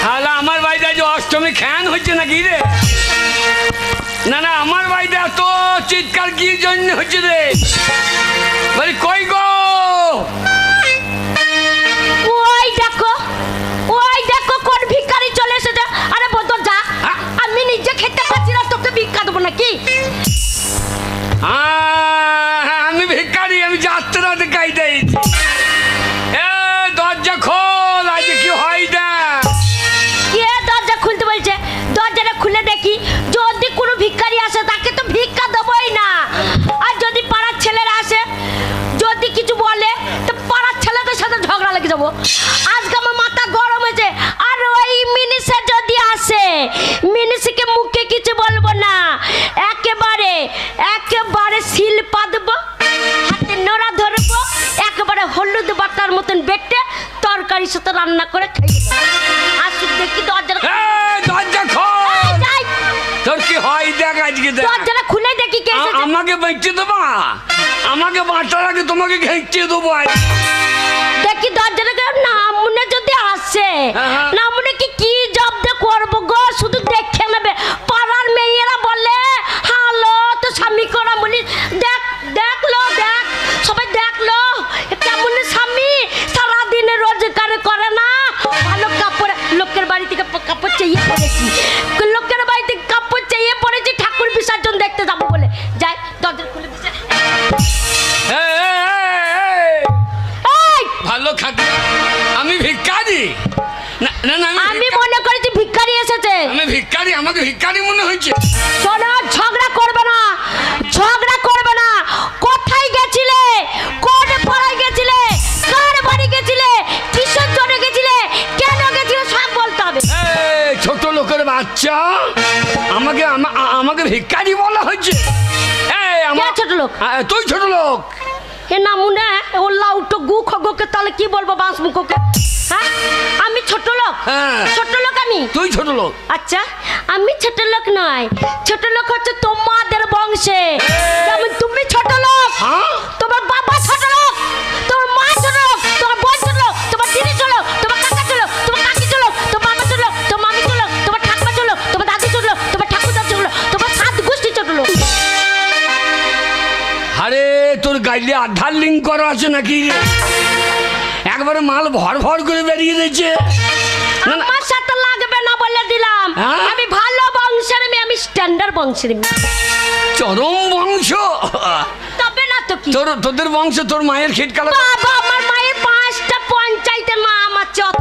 তাহলে আমার বাড়িতে যে অষ্টমী খ্যান হচ্ছে নাকি রে? না না, আমার বাড়িতে এত চিৎকার কি জন্য হচ্ছে রে? বলি কই গো? ওই দেখো কোন ভিখারি চলে এসেছে। আরে বন্ধু যা, আমি নিজে খেতে পাচ্ছি না, তোকে ভিক্ষা দেবো নাকি? আমি ভিখারি, আমি যাত্রাতে গাইতে এসেছি। এ দরজা খোল, আজ কি হয় না? কে দরজা খুলতে বলছে? দরজাটা খুলে দেখি, যদি কোনো ভিখারি আসে তাকে তো ভিক্ষা দেবই না। আর যদি পাড়ার ছেলেরা আসে, যদি কিছু বলে তো পাড়ার ছেলেদের সাথে ঝগড়া লেগে যাবো। আজকে আমার মাথা গরম হয়েছে। আর ওই মিনিসে যদি আসে, মিনিসিকে মুখে কিছু বলবো না, একেবারে শিল পাতবো, হাতে নোড়া ধরবো, একেবারে হলুদ বাটার মতন বেটে তরকারির সাথে রান্না করে খাইয়ে দেবো। আসুক দেখি দরজাটা। দরজা খোল, তোর কি হয় দেখ আজকে। দরজাটা খুলে দেখি কে এসেছে। আমাকে বেঁচে দেবা? আমাকে বাঁচার আগে তোমাকে ঘেঁচে দেবো। দেখি দরজাটা না মনে যদি আসে, না মনে কি জব্দ করবো গো, শুধু দেখে নেবে। পাড়ার মেয়েরা বলে হ্যালো তো স্বামী করা বলি, দেখলো সবাই দেখলো কেমন স্বামী, সারাদিনে রোজগার করে না, ভালো কাপড়, লোকের বাড়ি থেকে কাপড় চাইয়ে পড়েছি, লোকের বাড়ি থেকে কাপড় চাইয়ে পড়েছি ঠাকুর বিসর্জন দেখতে যাবো বলে। যাই দরজা খুলে দিচ্ছে। ভালো খাতি, আমি ভিখারি না। আমি মনে করেছি ভিখারি এসেছে। আমি ভিখারি, আমাকে ভিখারি মনে হয়েছে। শোনো, ঝগড়া করবে না। কোথায় গেছিলে? কোন পাড়ায় গেছিলে? কার বাড়ি গেছিলে? কিসের জন্য গেছিলে? কেন গেছিলে? সব বলতে হবে। ছোট লোকের বাচ্চা, আমাকে ভিখারি বলা হচ্ছে। ছোট লোক? তুই ছোট লোক। এ না মুনে ও লাউটো গু খগোকে তাহলে কি বলবো বাঁশ মুখোকে? হ্যাঁ, আমি ছোট লোক? ছোট লোক আমি? তুই ছোট লোক? আচ্ছা, আমি ছোট লোক নয়, ছোট লোক হচ্ছে তোমাদের বংশে। যেমন তুমি ছোট লোক, তোমার বাবা ছোট লোক, তোমার মা ছোট লোক, তোমার বোন ছোট লোক, তোমার দিদি ছোট লোক, তোমার কাকা ছোট লোক, তোমার কাকি ছোট লোক, তোমার মামা ছোট লোক, তোমার মামি ছোট লোক, তোমার ঠাকুমা ছোট লোক, তোমার দাদি ছোট লোক, তোমার ঠাকুরদা ছোট লোক, তোমার সাত গোষ্ঠী ছোট লোক। আরে তোর গাইলে আধার লিঙ্ক করা আছে নাকি? একবারে মাল ভর করে বেরিয়ে দিয়েছে। আমার সাথে লাগবে না বলে দিলাম। আমি ভালো বংশের মেয়ে, আমি স্ট্যান্ডার্ড বংশের মেয়ে। চরম বংশ। তবে না তো কি? তোদের বংশ, তোর মায়ের খিটকালা। বাবা, আমার মায়ের 5টা পঞ্চায়েতের নাম আছে, অত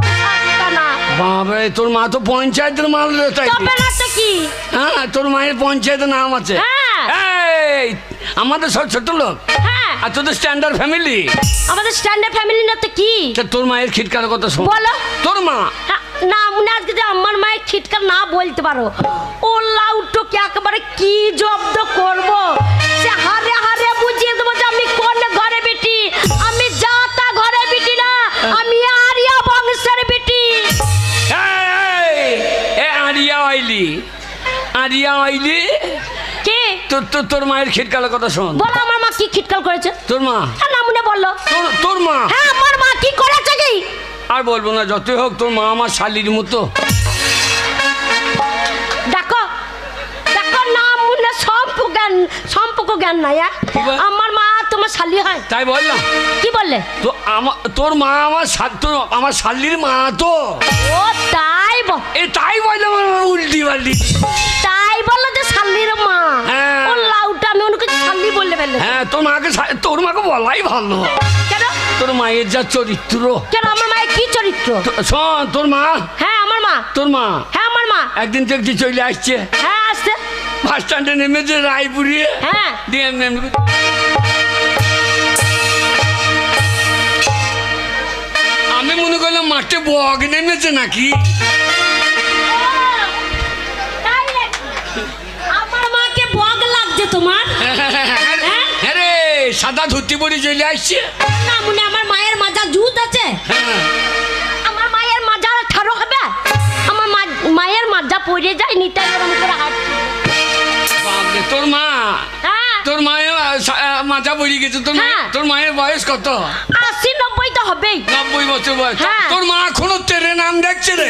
না। বাবা, তোর মা তো পঞ্চায়েতের মাল। তবে না তো কি? হ্যাঁ, তোর মায়ের পঞ্চায়েতের নাম আছে। এই আমাদের সব ছোট লোক। আর তোদের স্ট্যান্ডার্ড ফ্যামিলি। আমাদের স্ট্যান্ডার্ড ফ্যামিলি না তো কি? তোর মায়ের খিটকার কথা শোন। বলো। তোর মা না মনে আজকে যে আমার মায়ের খিটকার না বলতে পারো, ও লাউটোকে একেবারে কি জব্দ করব, সে হারে বুঝিয়ে দেবো যে আমি কোন ঘরে বেটি। আমি জাতা ঘরে বেটি না, আমি আরিয়া বংশের বেটি। আরিয়া আইলি কে? তোর মায়ের খিটকালের কথা শোন। বলো আমার মা কি খিটকাল করেছে? তোর মা না মনে বললো। তোর মা? হ্যাঁ, আমার মা কি করেছে কি? আর বলবো না, যতই হোক তোর মা আমার শালির মতো। দেখো না মনে সম্পর্ক জ্ঞান নাই। আমার মা তোমার শালি হয়। তাই বললাম। কি বললে? তো তোর মা আমার শালির মা তো। ও তাই তাই বললাম, উল্টি পাল্টি। তাই বললো যে শালির মা। ও লাউটা আমি ওনাকে শালি বললে ফেললে। হ্যাঁ, তোর মাকে বলাই ভালো। কেন? তোর মায়ের যা চরিত্র। কেন আমার মায়ের কি চরিত্র? শোন, তোর মা। হ্যাঁ আমার মা। তোর মা? হ্যাঁ আমার মা। একদিন দেখছি চলে আসছে। হ্যাঁ আসছে। বাস স্ট্যান্ডে নেমেছে রায়পুরে। হ্যাঁ দিয়ে আমি মনে করলাম মাঠে বগ নেমেছে নাকি। আমার মাকে বগ লাগছে তোমার? হ্যাঁ রে, সাদা ধুতি পরে চলে আসছে। না মনে আমার মায়ের মাজা জুত আছে। আমার মায়ের মাজা ঠাড়ো হবে? আমার মায়ের মাজা পড়ে যায়, নিতাই গরম করে হাঁটছে। তোর মা? তোর মায়ের মাজা পড়ে গেছে। তোর মায়ের বয়স কত? 80-90 তো হবেই। 90 বছর বয়স। তোর মা এখনো তেরে নাম দেখছে রে।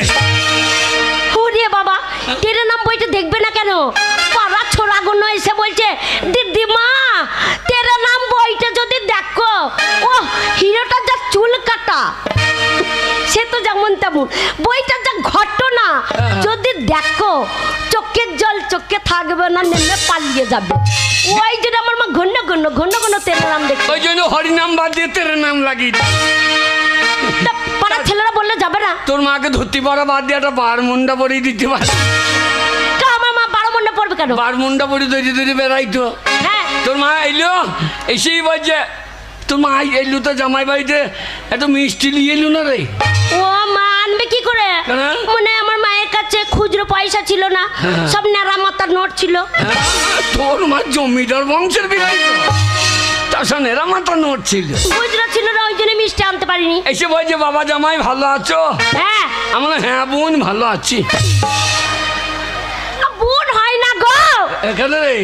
তেরে নাম বইটা দেখবে না কেন? পাড়া ছোড়াগুলো এসে বলছে দিদিমা তেরে নাম বইটা যদি দেখো, ও হিরোটা যা চুল কাটা সে তো যেমন তেমন, বইটা যা ঘটনা যদি দেখো চোখের জল চোখে থাকবে না, নেমে পালিয়ে যাবে। ওই জন্য আমার মা ঘন ঘন ঘন ঘন তেরে নাম দেখে। ওই জন্য হরিনাম বাদ দিয়ে তেরে নাম লাগিয়ে তা পাড়ার ছেলেরা বললে যাবে না? তোর মাকে ধরতে পারা বাদ দিয়ে একটা বার মুন্ডা পরিয়ে দিতে পারে। তা আমার মা 12 মন্ডা পড়বে কেন? বার মুন্ডা পরিয়ে ধরে ধরে বেড়াইতো। হ্যাঁ তোর মা এলো, এসেই বলছে তোর মা এলো তো জামাই বাড়িতে এত মিষ্টি নিয়ে এলো না রে। ও মা আনবে কি করে? কেন? মানে আমার মায়ের কাছে খুচরো পয়সা ছিল না, সব নেড়া মাথার নোট ছিল। হ্যাঁ, তোর মা জমিদার বংশের বিরাই তার সঙ্গে এরা মাথা নোট ছিল, খুচরো ছিল না, ওই জন্য মিষ্টি আনতে পারিনি। এসে বলছে বাবা জামাই ভালো আছো? হ্যাঁ আমরা হ্যাঁ বোন ভালো আছি। বোন হয় না গো। এখানে রে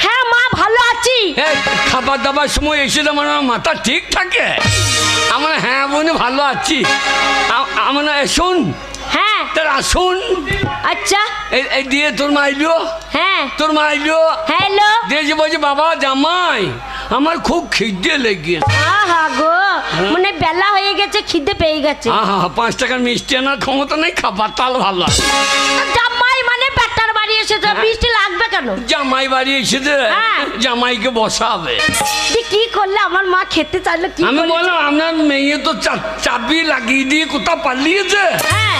হ্যাঁ মা ভালো আছি। খাবার দাবার সময় এসে আমার মাথা ঠিক থাকে। আমরা হ্যাঁ বোন ভালো আছি। আমরা শোন হ্যাঁ তার আসুন। আচ্ছা এই দিয়ে তোর মা আইলো, হ্যাঁ তোর মা আইলো হ্যালো দিয়ে যে বলছে বাবা জামাই আমার খুব খিদে লেগে। আহা গো মানে বেলা হয়ে গেছে, খিদে পেয়ে গেছে। আহা 5 টাকার মিষ্টি আনার ক্ষমতা নেই, খাবার তাল ভালো। জামাই মানে বেটার বাড়ি এসেছে, মিষ্টি লাগবে কেন? জামাই বাড়ি এসেছে, হ্যাঁ। জামাইকে বসাবে। কি করলে আমার মা খেতে চাইলো? কি আমি করলে? বললাম আপনার মেয়ে তো চাবি লাগিয়ে দিয়ে কোথাও পালিয়েছে, হ্যাঁ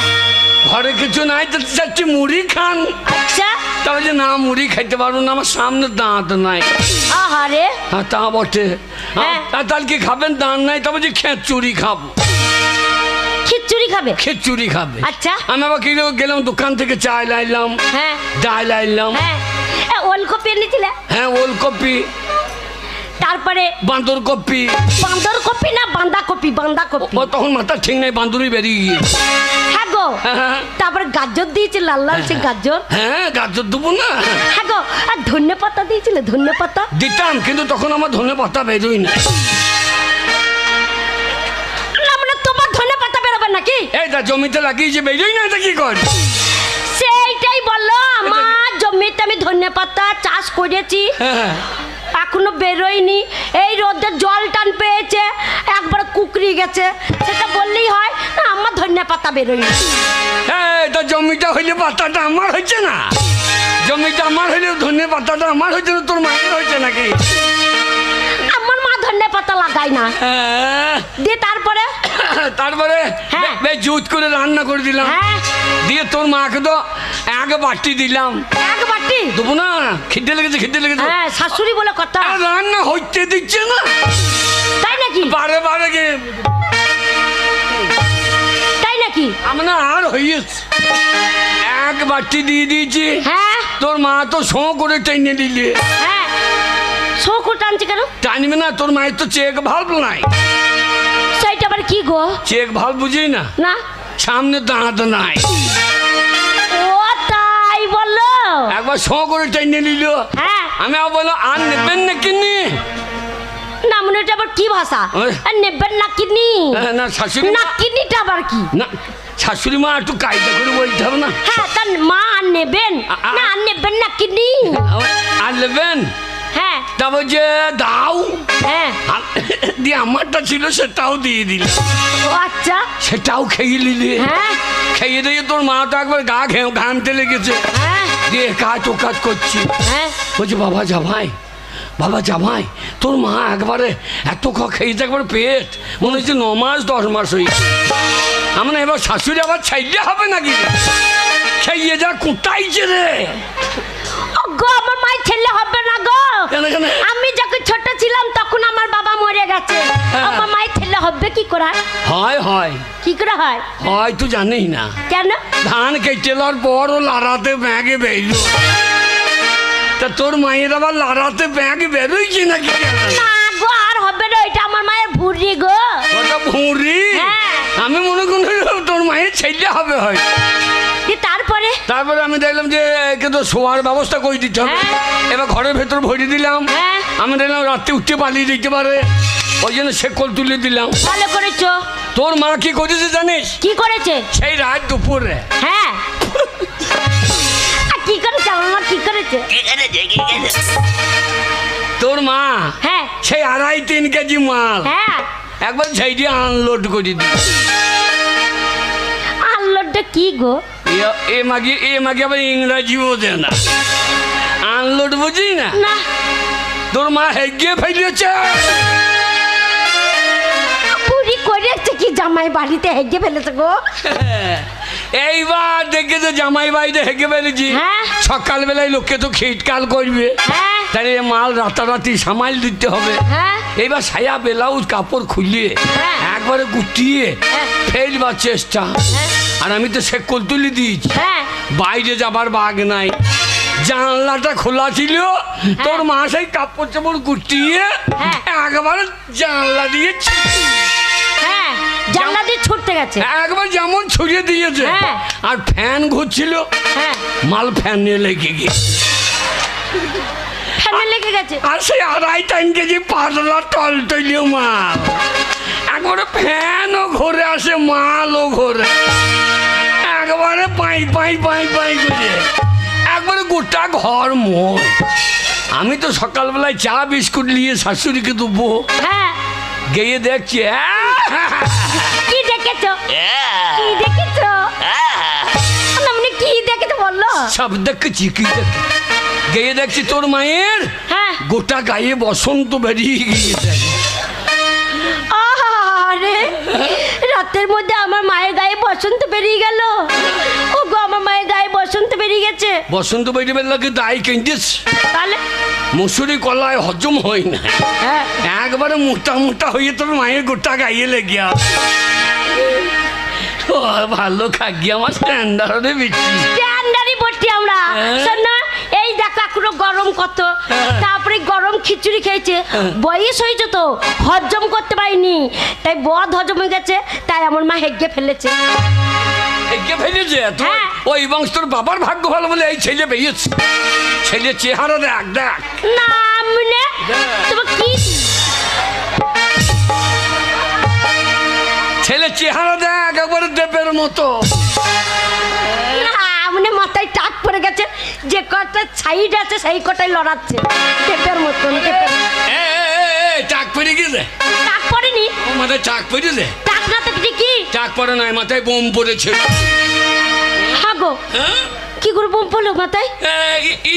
ঘরে কিছু নাই, তো চাচ্ছি মুড়ি খান। আচ্ছা তবে যে না মুড়ি খাইতে পারবো না, আমার সামনে দাঁত নাই। আহারে হ্যাঁ তা বটে। হ্যাঁ। তাহলে কি খাবেন? দাঁত নাই, তবে যে খেচুড়ি খাবো। খিচুড়ি খাবে? খেচুড়ি খাবে। আচ্ছা আমি আবার কি গেলাম দোকান থেকে চাল আইলাম, হ্যাঁ ডাল আইলাম, হ্যাঁ ওলকপি এনেছিলে? হ্যাঁ ওলকপি, তারপরে বাঁদর কপি। বান্দর কপি না বাঁধাকপি? বাঁধাকপি। ও তখন মাথা ঠিক নাই, বাঁদরই বেরিয়ে গিয়ে। হ্যাঁ গো হ্যাঁ তারপরে গাজর দিয়েছে, লাল লাল সে গাজর। হ্যাঁ গাজর দেবো না? হ্যাঁ গো আর ধনে পাতা দিয়েছিলে? ধনে পাতা দিতাম, কিন্তু তখন আমার ধনে পাতা বেরোই না। না মানে তোমার ধনে পাতা বেরোবে নাকি? এই তা জমিতে লাগিয়েছে, বেরোই না, এটা কি কর? সেইটাই বললো আমার জমিতে আমি ধনে পাতা চাষ করেছি, হ্যাঁ এখনো বেরোয়নি। এই রোদের জল টান পেয়েছে, একবার কুকরি গেছে, সেটা বললেই হয় না আমার ধনে পাতা বেরোয়নি। হ্যাঁ তা জমিটা হইলে পাতাটা আমার হয়েছে না? জমিটা আমার হইলে ধনে পাতাটা আমার হয়েছে না, তোর মায়ের হয়েছে নাকি? আমার মা ধনে পাতা লাগায় না। হ্যাঁ দিয়ে তারপরে তারপরে হ্যাঁ। বেশ জুত করে রান্না করে দিলাম, হ্যাঁ দিয়ে তোর মাকে তো এক বাটি দিলাম। এক বাটি দেবো না, খিদে লেগেছে, খিদে লেগেছে। হ্যাঁ শাশুড়ি বলে কথা, আর রান্না হইতে দিচ্ছে না, তাই নাকি? বারে বারে গিয়ে তাই নাকি? আমরা আর হইয়েছে এক বাটি দিয়ে দিয়েছি। হ্যাঁ তোর মা তো শো করে টেনে দিলে। হ্যাঁ শোকু টানছে কেন? টানবে না, তোর মায়ের তো চেক ভাল্ব নাই। সেইটা আবার কি গো? চেক ভাল্ব বুঝি না, না সামনে দাঁত নাই। ও তাই বললো? একবার শো করে টেনে নিল। হ্যাঁ আমি আবার বললাম আর নেবেন না কিনি? না মনে এটা আবার কি ভাষা? ওই। আর নেবেন না কিনি? না শাশুড়ি না মা, কিনিটা আবার কি? না শাশুড়ি মা একটু কায়দা করে বলতে হবে না। হ্যাঁ তার মা আর নেবেন না, আর নেবেন না কিনি? আর নেবেন? হ্যাঁ তারপর যে দাও, হ্যাঁ দিয়ে আমারটা ছিল সেটাও দিয়ে দিল, ও আচ্ছা সেটাও খেয়ে নিলি। হ্যাঁ খেয়ে দিয়ে তোর মা তো একবার গা ঘামতে লেগেছে, হ্যাঁ দিয়ে কাজ ও কাজ করছি। হ্যাঁ বলছি বাবা জামাই, বাবা জামাই, তোর মা একবারে এত খেয়েছে, একবার পেট মনে হচ্ছে 9 মাস 10 মাস হয়েছে। আমরা এবার শাশুড়ি আবার ছাইলে হবে নাকি? খেয়ে যা কোথাইছে রে। ও গো আমার মায়ের ছেলে হবে না গো। কেন কেন? আমি যখন ছোট ছিলাম তখন আমার বাবা মরে গেছে, হ্যাঁ। আমার মায়ের ছেলে হবে কি করে? হয় হয় কি করে হয়? হয় তুই জানিস না, কেন? ধান কেটেলার পর ও লাড়াতে ব্যাগে বেরল। তা তোর মায়ের আবার লাড়াতে ব্যাগ বেরোইছে নাকি? না গো আর হবে না, এটা আমার মায়ের ভুঁড়ি গো। ওটা ভুঁড়ি? হ্যাঁ। আমি মনে করি তোর মায়ের ছেলে হবে হয়। তারপরে তারপরে আমি দেখলাম যে একে তো শোয়ার ব্যবস্থা করে দিতে হবে। হ্যাঁ। এবার ঘরের ভেতর ভরে দিলাম। হ্যাঁ। আমি দেখলাম রাত্রে উঠতে পালিয়ে দিতে পারে, ওই জন্য শেকল তুলে দিলাম। ভালো করেছো। তোর মা কি করেছে জানিস? কি করেছে? সেই রাত দুপুরে হ্যাঁ কি করেছে? তোর মা হ্যাঁ সেই 2.5-3 কেজি মাল হ্যাঁ একবার ঝাইটি আনলোড করে দিই। আল্লাহটা কি গো? এ মাগে আবার ইংরাজি বোঝে না, আনলোড বুঝি না। না তোর মা হেগে ফেলেছে, পুরি করেছে কি জামাই বাড়িতে হেগে ফেলেছে গো? এইবার দেখে তো জামাই বাড়িতে হেগে ফেলেছি। হ্যাঁ। সকালবেলায় লোককে তো খিটকাল করবে, হ্যাঁ তাহলে এ মাল রাতারাতি সামাল দিতে হবে। হ্যাঁ এইবার সায়া ব্লাউজ কাপড় খুলিয়ে হ্যাঁ। একবারে গুটিয়ে হ্যাঁ। ফেলবার চেষ্টা। হ্যাঁ। আর আমি তো সে কল তুলে দিয়েছি, হ্যাঁ বাইরে যাবার বাগ নাই, জানলাটা খোলা ছিল। তোর মা সেই কাপড় চাপড় গুটিয়ে হ্যাঁ। একবার জানলা দিয়ে হ্যাঁ জানলা দিয়ে ছুটতে গেছে। একবার যেমন ছড়িয়ে দিয়েছে। হ্যাঁ। আর ফ্যান ঘুরছিল, হ্যাঁ মাল ফ্যানে লেগে গেছে। ফ্যানে লেগে গেছে। আর সেই 2.5-3 কেজি পাতলা টলটলিও মাল, একবারে ফ্যানও ঘুরে আসে, মালও ঘোরে, একবারে পাই পাই পাই পাই করে একবারে গোটা ঘর মোর। আমি তো সকালবেলায় চা বিস্কুট নিয়ে শাশুড়িকে দেবো, হ্যাঁ গিয়ে দেখছি কি দেখেছো? কি দেখেছো? না, মানে কি দেখেছো বললো? সব দেখছি, কি দেখছি, গিয়ে দেখছি তোর মায়ের হ্যাঁ গোটা গায়ে বসন্ত বেরিয়ে গিয়েছে। আরে রাতের মধ্যে আমার মায়ের গায়ে বসন্ত বেরিয়ে গেল। ও গো, আমার মায়ের গায়ে বসন্ত বেরিয়ে গেছে। বসন্ত বেরিয়ে বেরলাকে দায় কেঁদেছে, তাহলে মুসুরি কলায় হজম হয় না, হ্যাঁ একবারে মোটা মোটা হয়ে তোর মায়ের গোটা গায়ে লেগে আছে। ও, ভালো খাগি আমার স্ট্যান্ডার্ডে বিচ্ছি। স্ট্যান্ডার্ডই বটি আমরা। হ্যাঁ। শোন না, এই দেখো এখনো গরম কত, হ্যাঁ। তারপরে গরম খিচুড়ি খেয়েছে, বয়স হয়েছে তো হজম করতে পারিনি, তাই বদ হজম হয়ে গেছে, তাই আমার মা হেগে ফেলেছে। একে ফেলেছে তো, হ্যাঁ। ওই বংশ তোর বাবার ভাগ্য ভালো বলে এই ছেলে পেয়েছে। ছেলে চেহারা দেখ দেখ, না মানে তোমার কি ছেলে চেহারা দেখ একবারে দেবের মতো। না মানে মাথায় টাক পড়ে গেছে, যে কটা সাইড আছে সেই কটাই লড়াচ্ছে টেপের মতন। টেপের এ, চাক পড়ে গেছে, টাক পড়েনি, ও মাথায় চাক পড়েছে। টাক না তো কি? চাক পড়ে নাই, মাথায় বোম পড়েছে। হ্যাঁ গো, হ্যাঁ? কি করে বোম পড়লো মাথায়?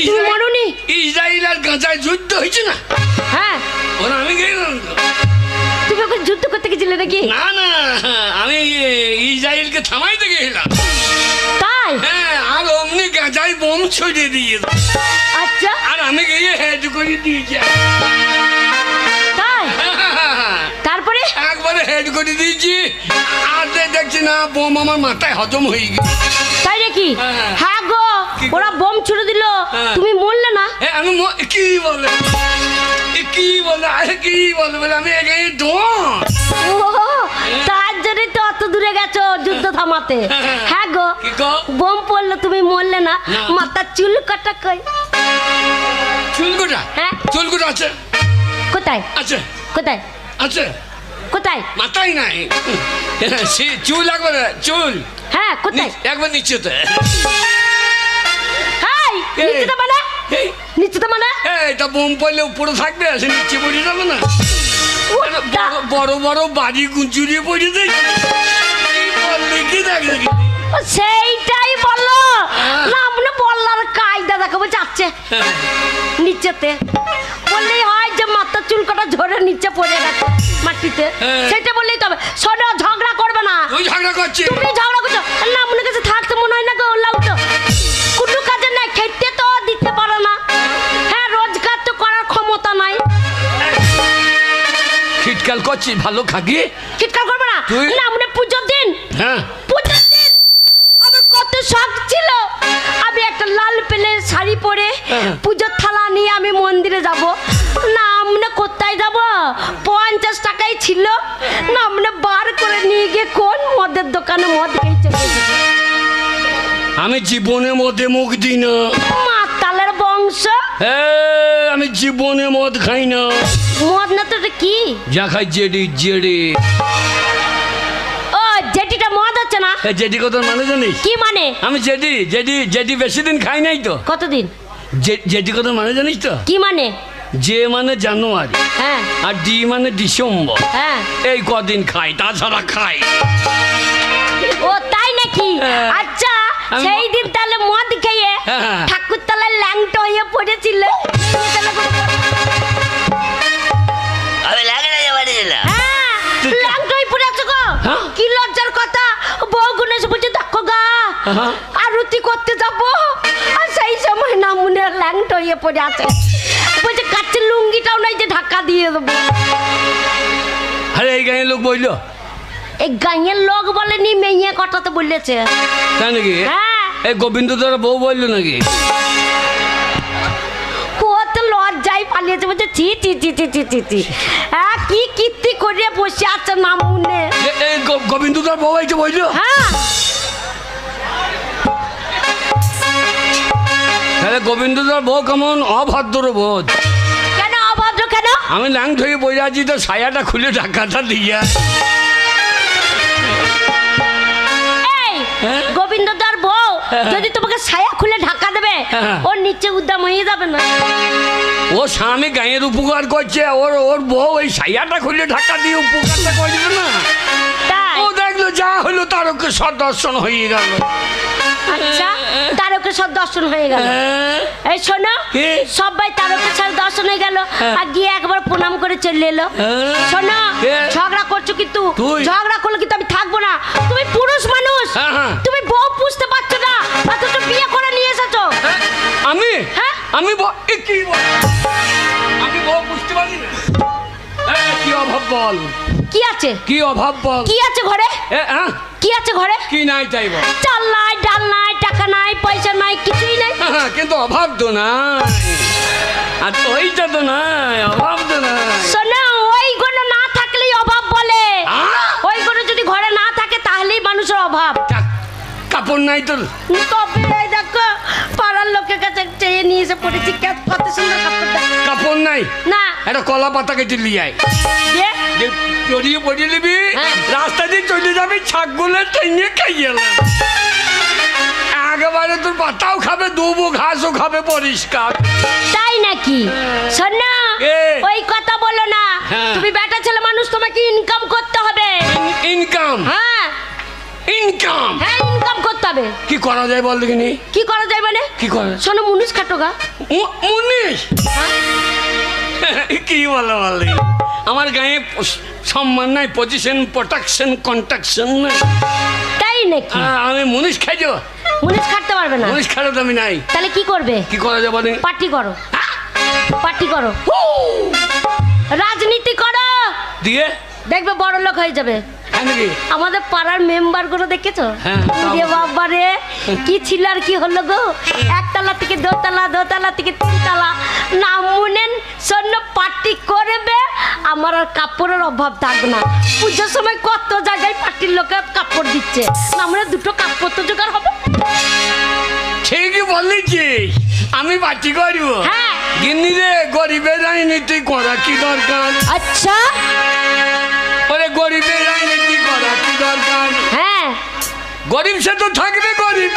তুমি মরোনি? ইসরায়েল আর গাজায় যুদ্ধ হয়েছে না, হ্যাঁ ওরা আমি গেলাম তো। তুমি ওকে যুদ্ধ করতে গেছিলে নাকি? না না, আমি ইসরায়েলকে থামাইতে গেলাম। তাই? হ্যাঁ, আর অমনি গাজায় বোম ছড়িয়ে দিয়ে, আচ্ছা আর আমি গিয়ে হেড করে দিয়েছি। তাই? তারপরে একবারে হেড করে দিয়েছি, আর দেখছি না বোম আমার মাথায় হজম হয়ে গেছে। তাই নাকি? হ্যাঁ। হ্যাঁ গো, কি গো? ওরা বোম ছুড়ে দিল, হ্যাঁ। তুমি মরলে না? হ্যাঁ, আমি কি বলে, কি বলে, আরে কি বলে বলে আমি এখানে ও তার জন্যই তো অত দূরে গেছো যুদ্ধ থামাতে। হ্যাঁ গো, কি গো? বোম পড়লো তুমি মরলে না, না। মাথার চুল কাটা কই? চুলকুটা, হ্যাঁ। চুলকুটা আছে, কোথায় আছে, কোথায় আছে, কোথায়? মাথায় নাই। সে চুল একবার, চুল হ্যাঁ কোথায়? একবার নিচেতে। হাই এই। নিচে তো মানে, এই, নিচে তো মানে এটা বোম পড়লে উপরে থাকবে, সে নিচে পড়ে যাবে না। ওটা। বড় বড় বাড়ি গুঁচুরিয়ে পড়ে দেখি, কি বললি, কি দেখ দেখি। ও, সেইটাই বললো হ্যাঁ। না, মানে বললার কায়দা দেখাবো যাচ্ছে নিচেতে, বললেই হয় যে মাথার চুল কাটা ঝরে নিচে পড়ে গেছে মাটিতে, হ্যাঁ। সেটা বললেই তবে। শোনো, ঝগড়া করবে না, তুই ঝগড়া করছিস? তুমি ঝগড়া করছো না, মনে কাছে থাকতে মনে হয় না গো, লাউটো কোনো কাজে নাই, খেতে তো দিতে পারো না, হ্যাঁ রোজগার তো করার ক্ষমতা নাই, খিটকাল করছিস, ভালো খাগি। চিৎকার করবে না। তুই- না মানে পুজোর দিন, হ্যাঁ, পুজোর দিন আমার কত শখ ছিল, আমি একটা লাল পেলে শাড়ি পরে হ্যাঁ। পুজোর থালা নিয়ে আমি মন্দিরে যাব, না মানে কোথায় যাব, 50 টাকাই ছিল, না মানে বার করে নিয়ে গিয়ে কোন মদের দোকানে মদ খেয়ে চলে এসেছি। আমি জীবনে মদে মুখ দিই না। মাতালের বংশ, আমি জীবনে মদ খাই না। মদ না তো এটা কি? যা খাই জেডি জেডি। ও জেটিটা মদ হচ্ছে না? জেডি কত মানে জানিস? কি মানে? আমি জেডি জেডি জেডি বেশি দিন খাই নাই তো। কতদিন? যেটি কথা মানে জানিস তো? কি মানে? যে মানে জানুয়ারি, হ্যাঁ আর ডি মানে ডিসেম্বর। হ্যাঁ। এই কদিন খাই, তাছাড়া খাই। ও তাই নাকি? হ্যাঁ। আচ্ছা আমি- সেই দিন তাহলে মদ খেয়ে হ্যাঁ। ঠাকুরতলায় ল্যাংটো হয়ে পড়েছিল। আমি লাগে না যে বাড়ি দিলাম। হ্যাঁ, ল্যাংটো হয়ে পড়ে আছো গো। হ্যাঁ। কি লজ্জার কথা। বউ গুনে এসে বলছে দেখো গা হ্যাঁ। আরতি করতে যাবো, আর সেই সময় নামুনে ল্যাংটো হয়ে পড়ে আছে। বলছে কাছের লুঙ্গিটাও নাই যে ঢাকা দিয়ে দেবো। আরে এই গাঁয়ের লোক বললো এই গাঁয়ের লোক বলেনি, মেয়ে কটাতে বলেছে। তাই নাকি? হ্যাঁ। এই গোবিন্দ তোর বউ বললো নাকি? কত লজ্জায় পালিয়েছে, বলছে ছি ছি ছি ছি ছি ছি ছি। হ্যাঁ কি কীর্তি করে বসে আছে নামুনে। এই গোবিন্দ তোর বউ এইটা বললো? হ্যাঁ তাহলে গোবিন্দ তোর বউ কেমন অভদ্র বোধ। কেন অভদ্র কেন? আমি ল্যাং ধরে বইরা আছি, তো সায়াটা খুলে ঢাকাটা দিয়া। এই হ্যাঁ? গোবিন্দদার বউ হ্যাঁ। যদি তোমাকে ছায়া খুলে ঢাকা দেবে, হ্যাঁ। ওর নিচে উদ্দাম হয়ে যাবে না? ও স্বামী গাঁয়ের উপকার করছে, ওর বউ এই সায়াটা খুলে ঢাকা দিয়ে উপকারটা করে দিবে না? তাই? ও দেখলো যা হলো তারকে সদর্শন হয়ে গেল। আচ্ছা তারকেশ্বর দর্শন হয়ে গেল। হ্যাঁ। এই শোনো, কি? সবাই তারকেশ্বর দর্শন হয়ে গেল, হ্যাঁ। আর গিয়ে একবার প্রণাম করে চলে এলো। হ্যাঁ। শোনো কে? ঝগড়া করছো কিন্তু, তুই? ঝগড়া করলে কিন্তু আমি থাকবো না। তুমি পুরুষ মানুষ, হ্যাঁ, হ্যাঁ। তুমি বউ পুষতে পারছো না, অথচ বিয়ে করে নিয়ে এসেছো। আমি হ্যাঁ? আমি কি বল? আমি বউ বুঝতে পারি না। কি অভাব বল, কি আছে? কি অভাব বল। কি আছে ঘরে? কি আছে ঘরে? কি নাই তাই বল। চাল নাই, ডাল নাই, টাকা নাই, পয়সা নাই, কিছুই নাই। কিন্তু অভাব তো নাই, আর ওইটা তো নাই, অভাব তো নাই। শোনো ওইগুলো না থাকলেই অভাব বলে। আহ! ওইগুলো যদি ঘরে না থাকে তাহলেই মানুষের অভাব। কাপড় নাই তোর? তবে এই দেখো পাড়ার লোকের কাছে চেয়ে নিয়ে এসে পড়েছি, কত সুন্দর কাপড়টা। কাপড় নাই? না একটা কলা পাতা কেটে লিয়ে আয়, যে জড়িয়ে পড়িয়ে নিবি, হ্যাঁ। রাস্তা দিয়ে চলে যাবি, ছাগলের টেনে খাইয়ে এলাম। একেবারে তোর পাতাও খাবে, দুবো ঘাসও খাবে পরিষ্কার। তাই নাকি? শোনো এ। ওই কথা বলো না। হ্যাঁ। তুমি বেটা ছেলে মানুষ, তোমাকে ইনকাম করতে হবে। ইনকাম? হ্যাঁ ইনকাম হ্যাঁ ইনকাম করতে হবে। কি করা যায় বল দেখিনি? কি করা যায় মানে? কি করা? শোনো মুনিশ খাটো গা। মুনিশ? কি বলো বল, আমার গায়ে সম্মান নাই, পজিশন, প্রোটেকশন, কন্ট্রাকশন নাই। তাই নাকি? আমি মুনিশ খাই যাবো? মুনিশ খাটতে পারবে না? মুনিশ খাড়ো তো আমি নাই। তাহলে কি করবে? কি করা যাবে? পার্টি করো, পার্টি করো, রাজনীতি করো, দিয়ে দেখবে বড় লোক হয়ে যাবে। নাকি? আমাদের পাড়ার মেম্বার গুলো দেখেছো? হ্যাঁ, রে বাবা রে, কি ছিল আর কি হলো গো। একতলা থেকে দোতলা, দোতলা থেকে তিনতলা, নাম মুনেন সৈন্য পার্টি করবে, আমার আর কাপড়ের অভাব থাকবে না। পুজোর সময় কত জায়গায় পার্টির লোকে কাপড় দিচ্ছে, আমরা দুটো কাপড় তো জোগাড় হবে। ঠিকই বলেছিস, আমি পার্টি করবো। হ্যাঁ। গিন্নি রে, গরিবের রাজনীতি করা কি দরকার? আচ্ছা ওরে গরিবের রাজনীতি করা কি দরকার? হ্যাঁ গরিব সে তো থাকবে গরিব,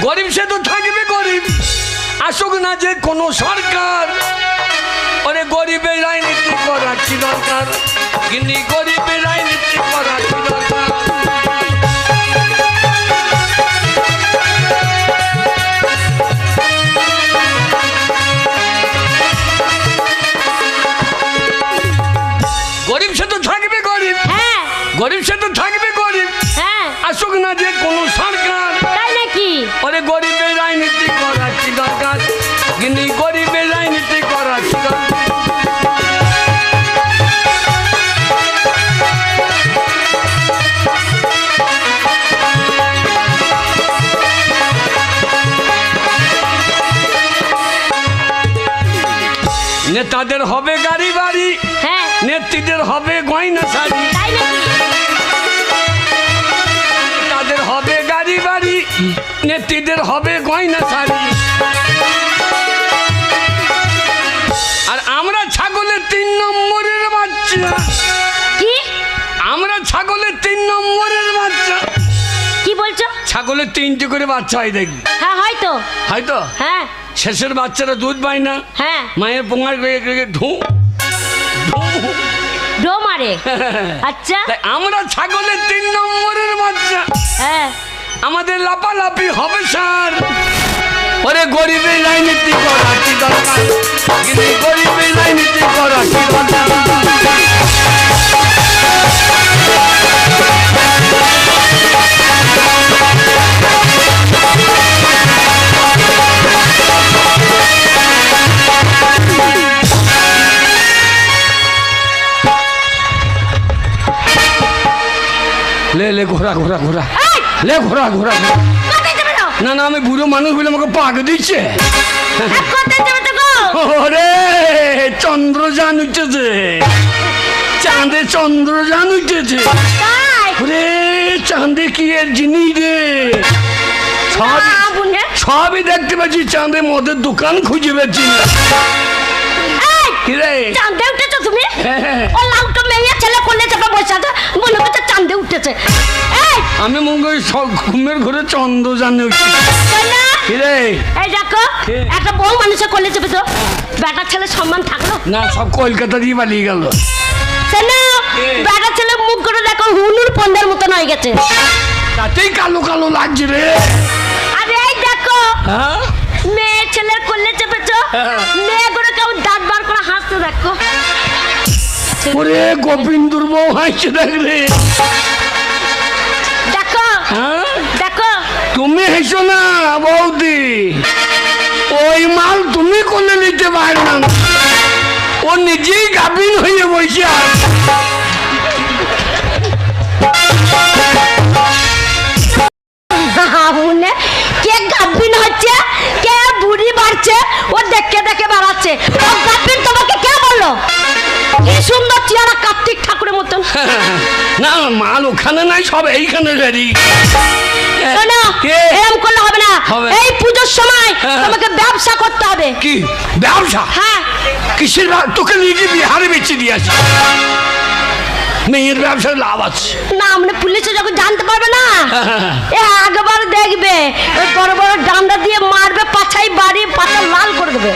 গরিব সে তো থাকবে গরিব, আসুক না যে কোনো সরকার। ওরে গরিবের রাজনীতি করা কি দরকার? গিন্নি গরিবের রাজনীতি করা কি দরকার? গরিব সে তো থাকবে গরিব, হ্যাঁ গরিব সে তো থাকবে গরিব, হ্যাঁ আসুক না যে কোনো সরকার। তাই নাকি? ওরে গরিবের রাজনীতি করা কি দরকার? কিন্তু গরিবের রাজনীতি করা কি দরকার? নেতাদের হবে গাড়ি বাড়ি, হ্যাঁ নেত্রীদের হবে গয়না শাড়ি। তাই নাকি? তাদের হবে গাড়ি বাড়ি, নেত্রীদের হবে গয়না শাড়ি। আর আমরা ছাগলের 3 নম্বরের বাচ্চা। কি? আমরা ছাগলের 3 নম্বরের বাচ্চা। কি বলছো? ছাগলের 3টে করে বাচ্চা হয় দেখবি। হ্যাঁ হয়তো। হয়তো হয়তো হ্যাঁ শেষের বাচ্চারা দুধ পায় না, হ্যাঁ মায়ের পোঙার ঢু ডো মারে আচ্ছা তাই আমরা ছাগলের 3 নম্বরের বাচ্চা, হ্যাঁ আমাদের লাপালাপি হবে স্যার। ওরে গরিবের রাজনীতি করা কি দরকার, গরিবের রাজনীতি করা কি দরকার। লে লে ঘোরা ঘোরা ঘোরা, লে ঘোরা ঘোরা ঘোরা। কোথায় যাবে তো না না, আমি বুড়ো মানুষ বলে আমাকে পাক দিচ্ছে। কোথায় যাবে তো গো ওরে চন্দ্রযান উঠেছে, চাঁদে চন্দ্রযান উঠেছে। তাই ওরে চাঁদে কি এর জিনিস রে, সবই বুনে সবই দেখতে পাচ্ছি, চাঁদে মদের দোকান খুঁজে পাচ্ছি না। কি রে? চাঁদে উঠেছো তুমি? হ্যাঁ। ও লাউটা মেয়ে ছেলে কোলে চাপা বসে আছে, মনে হচ্ছে চাঁদে উঠেছে। এই আমি মনে করি সব ঘুমের ঘরে চন্দ্রযানে উঠছি। শোনো, কি রে? এই দেখো কে? একটা বউ মানুষের কোলে চেপেছো, বেটা ছেলে সম্মান থাকলো? না, সব কলকাতা দিয়ে পালিয়ে গেল। শোনো, কে? বেটা ছেলে মুখ করে দেখো হুনুর পন্দের মতন হয়ে গেছে। তাতেই কালো কালো লাগছে রে। আরে এই দেখো হ্যাঁ মেয়ে ছেলের কোলে চেপেছো, হ্যাঁ। মেয়ে করে কেউ দাঁত বার করে হাসতে দেখো। ওরে গোবিন্দুর বউ হাসছে দেখ রে। দেখো হ্যাঁ দেখো তুমি হেসো না বৌদি, ওই মাল তুমি কোলে নিতে পারো না, ও নিজেই গাভিন হয়ে বসে আছে। বুনে কে গাভিন হচ্ছে, কে বুড়ি বাড়ছে, ও দেখে দেখে বাড়াচ্ছে। ও গাভিন তোমাকে কে বললো? কি সুন্দর চেহারা, কার্তিক ঠাকুরের মতন। না মাল ওখানে নাই, সব এইখানে রেডি। শোনো, কে? এরকম করলে হবে না। হবে। এই পুজোর সময় হ্যাঁ। তোমাকে ব্যবসা করতে হবে। কি ব্যবসা? হ্যাঁ কিসের তোকে নিয়ে গিয়ে বিহারে বেঁচে দিয়ে আসি, মেয়ের ব্যবসায় লাভ আছে। না মানে পুলিশে যখন জানতে পারবে না, হ্যাঁ। এ একবার দেখবে ওই বড় বড় ডান্ডা দিয়ে মারবে, পাছাই বাড়ি পাছা লাল করে দেবে।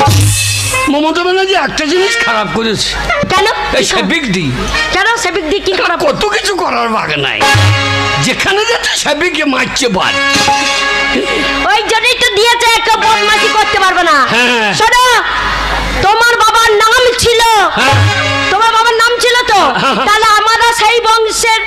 মমতা ব্যানার্জি একটা জিনিস খারাপ করেছে, কেন? এই সেবিক দি কেন সেবিক দিয়ে কি খারাপ? কত কিছু করার বাগে নাই, যেখানে যাচ্ছে সেবিকে মারছে বাদ। ওই জন্যই তো দিয়েছে, কেউ বদমাশি করতে পারবে না। হ্যাঁ। শোনো, তোমার বাবার নাম ছিল, হ্যাঁ। তোমার বাবার নাম ছিল তো, হ্যাঁ। তাহলে আমরা সেই বংশের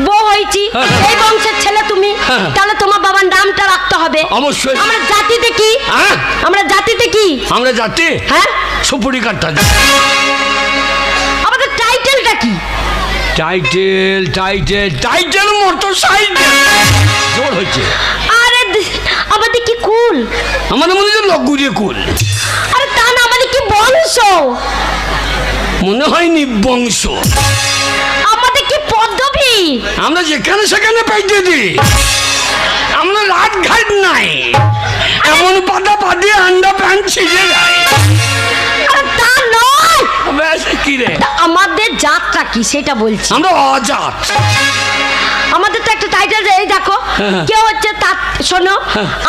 বউ হয়েছি, হ্যাঁ। সেই বংশের ছেলে তুমি, হ্যাঁ। তাহলে তোমার বাবার নামটা রাখতে হবে। অবশ্যই। আমরা জাতিতে কি? হ্যাঁ? আমরা জাতিতে কি? আমরা যাতে হ্যাঁ, সুপুরি কাটটা আমাদের টাইটেলটা কি? Title title title motor cycle জোর হচ্ছে। আরে আমাদের কি কুল? আমাদের মনে হচ্ছে লগুড়িয়ে কুল, আরে তা না, আমাদের কি বংশ? মনে হয় নিবংশ। আমাদের কি পদবী? আমরা যেখানে সেখানে পাইতে দিই, আমরা রাত ঘাট নাই, এমন পাতা পাতিয়ে আন্ডা প্যান্ট ছিঁড়ে যায়। আরে তা নয়, ব্যাস, কি রে? তা আমাদের জাতটা কি সেটা বলছি। আমরা অজাত। আমাদের তো একটা টাইটেল, এই দেখো, হ্যাঁ। কেউ হচ্ছে তাঁত, শোনো,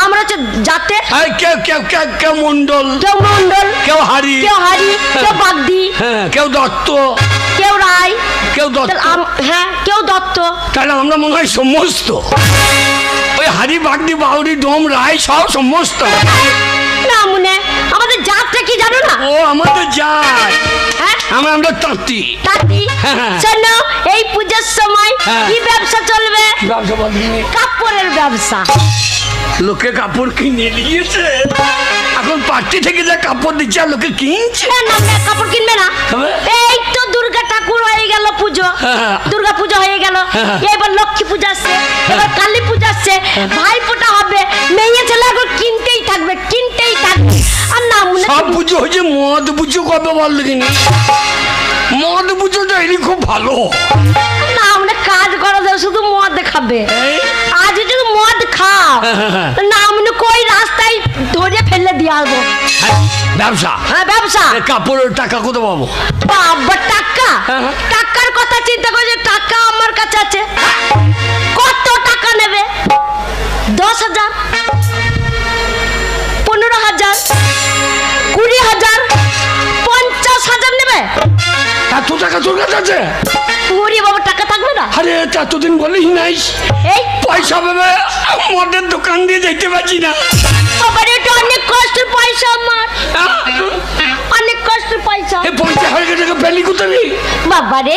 আমরা হচ্ছে জাতের, আর কেউ মন্ডল, কেউ মন্ডল, কেউ হারি, কেউ হারি, কেউ বাগদি, হ্যাঁ কেউ দত্ত, কেউ রায়, কেউ দত্ত। হ্যাঁ কেউ দত্ত। তাহলে আমরা মনে হয় সমস্ত ওই হারি বাগদি বাউরি ডোম রায় সব সমস্ত। না মনে, আমাদের জাতটা কি জানো না? ও আমাদের যায়, হ্যাঁ আমরা তাঁতি। তাঁতি। হ্যাঁ। শোনো, এই পূজার সময় হ্যাঁ। কি ব্যবসা চলবে? ব্যবসা বলিনি, কাপড়ের ব্যবসা। লোকে কাপড় কিনে নিয়েছে, এখন পার্টি থেকে যা কাপড় দিচ্ছে আর লোকে কিনছে। না না, কাপড় কিনবে না। তবে? এই তো দুর্গা ঠাকুর হয়ে গেল পুজো, হ্যাঁ। দুর্গা পূজা হয়ে গেল, হ্যাঁ। এবার লক্ষ্মী পূজা আসছে, এবার কালী পূজা আসছে, ভাই ফোঁটা হবে, মেয়ে ছেলে এখন কিনতেই থাকবে, কিনতেই থাকবে। আর না মনে, সব পুজো হয়েছে, মদ পুজো কবে বল দেখিনি? মদ পুজোটা এলি খুব ভালো। না মনে কাজ করা যাবে, শুধু মদ খাবে। এই? আজ যদি মদ খাও, হ্যাঁ। না মনে কই রাস্তায় ধরে ফেলে দিয়ে আসবো। হ্যাঁ, ব্যবসা। হ্যাঁ ব্যবসা। এ কাপড়ের টাকা কোথায় পাবো? বাবা টাকা, হ্যাঁ। টাকার কথা চিন্তা করছে, টাকা আমার কাছে আছে। কত টাকা নেবে? 10,000। টাকা তোর কাছে আছে? ওরে বাবা, টাকা থাকবে না? আরে এতদিন বলিস নাই এই পয়সা পাবে, মদের দোকান দিয়ে যেতে পারছি না। বাবা রে, এটা অনেক কষ্টের পয়সা আমার, অনেক কষ্টের পয়সা। এই 50,000 টাকা পেলি কোথায়? বাবা রে,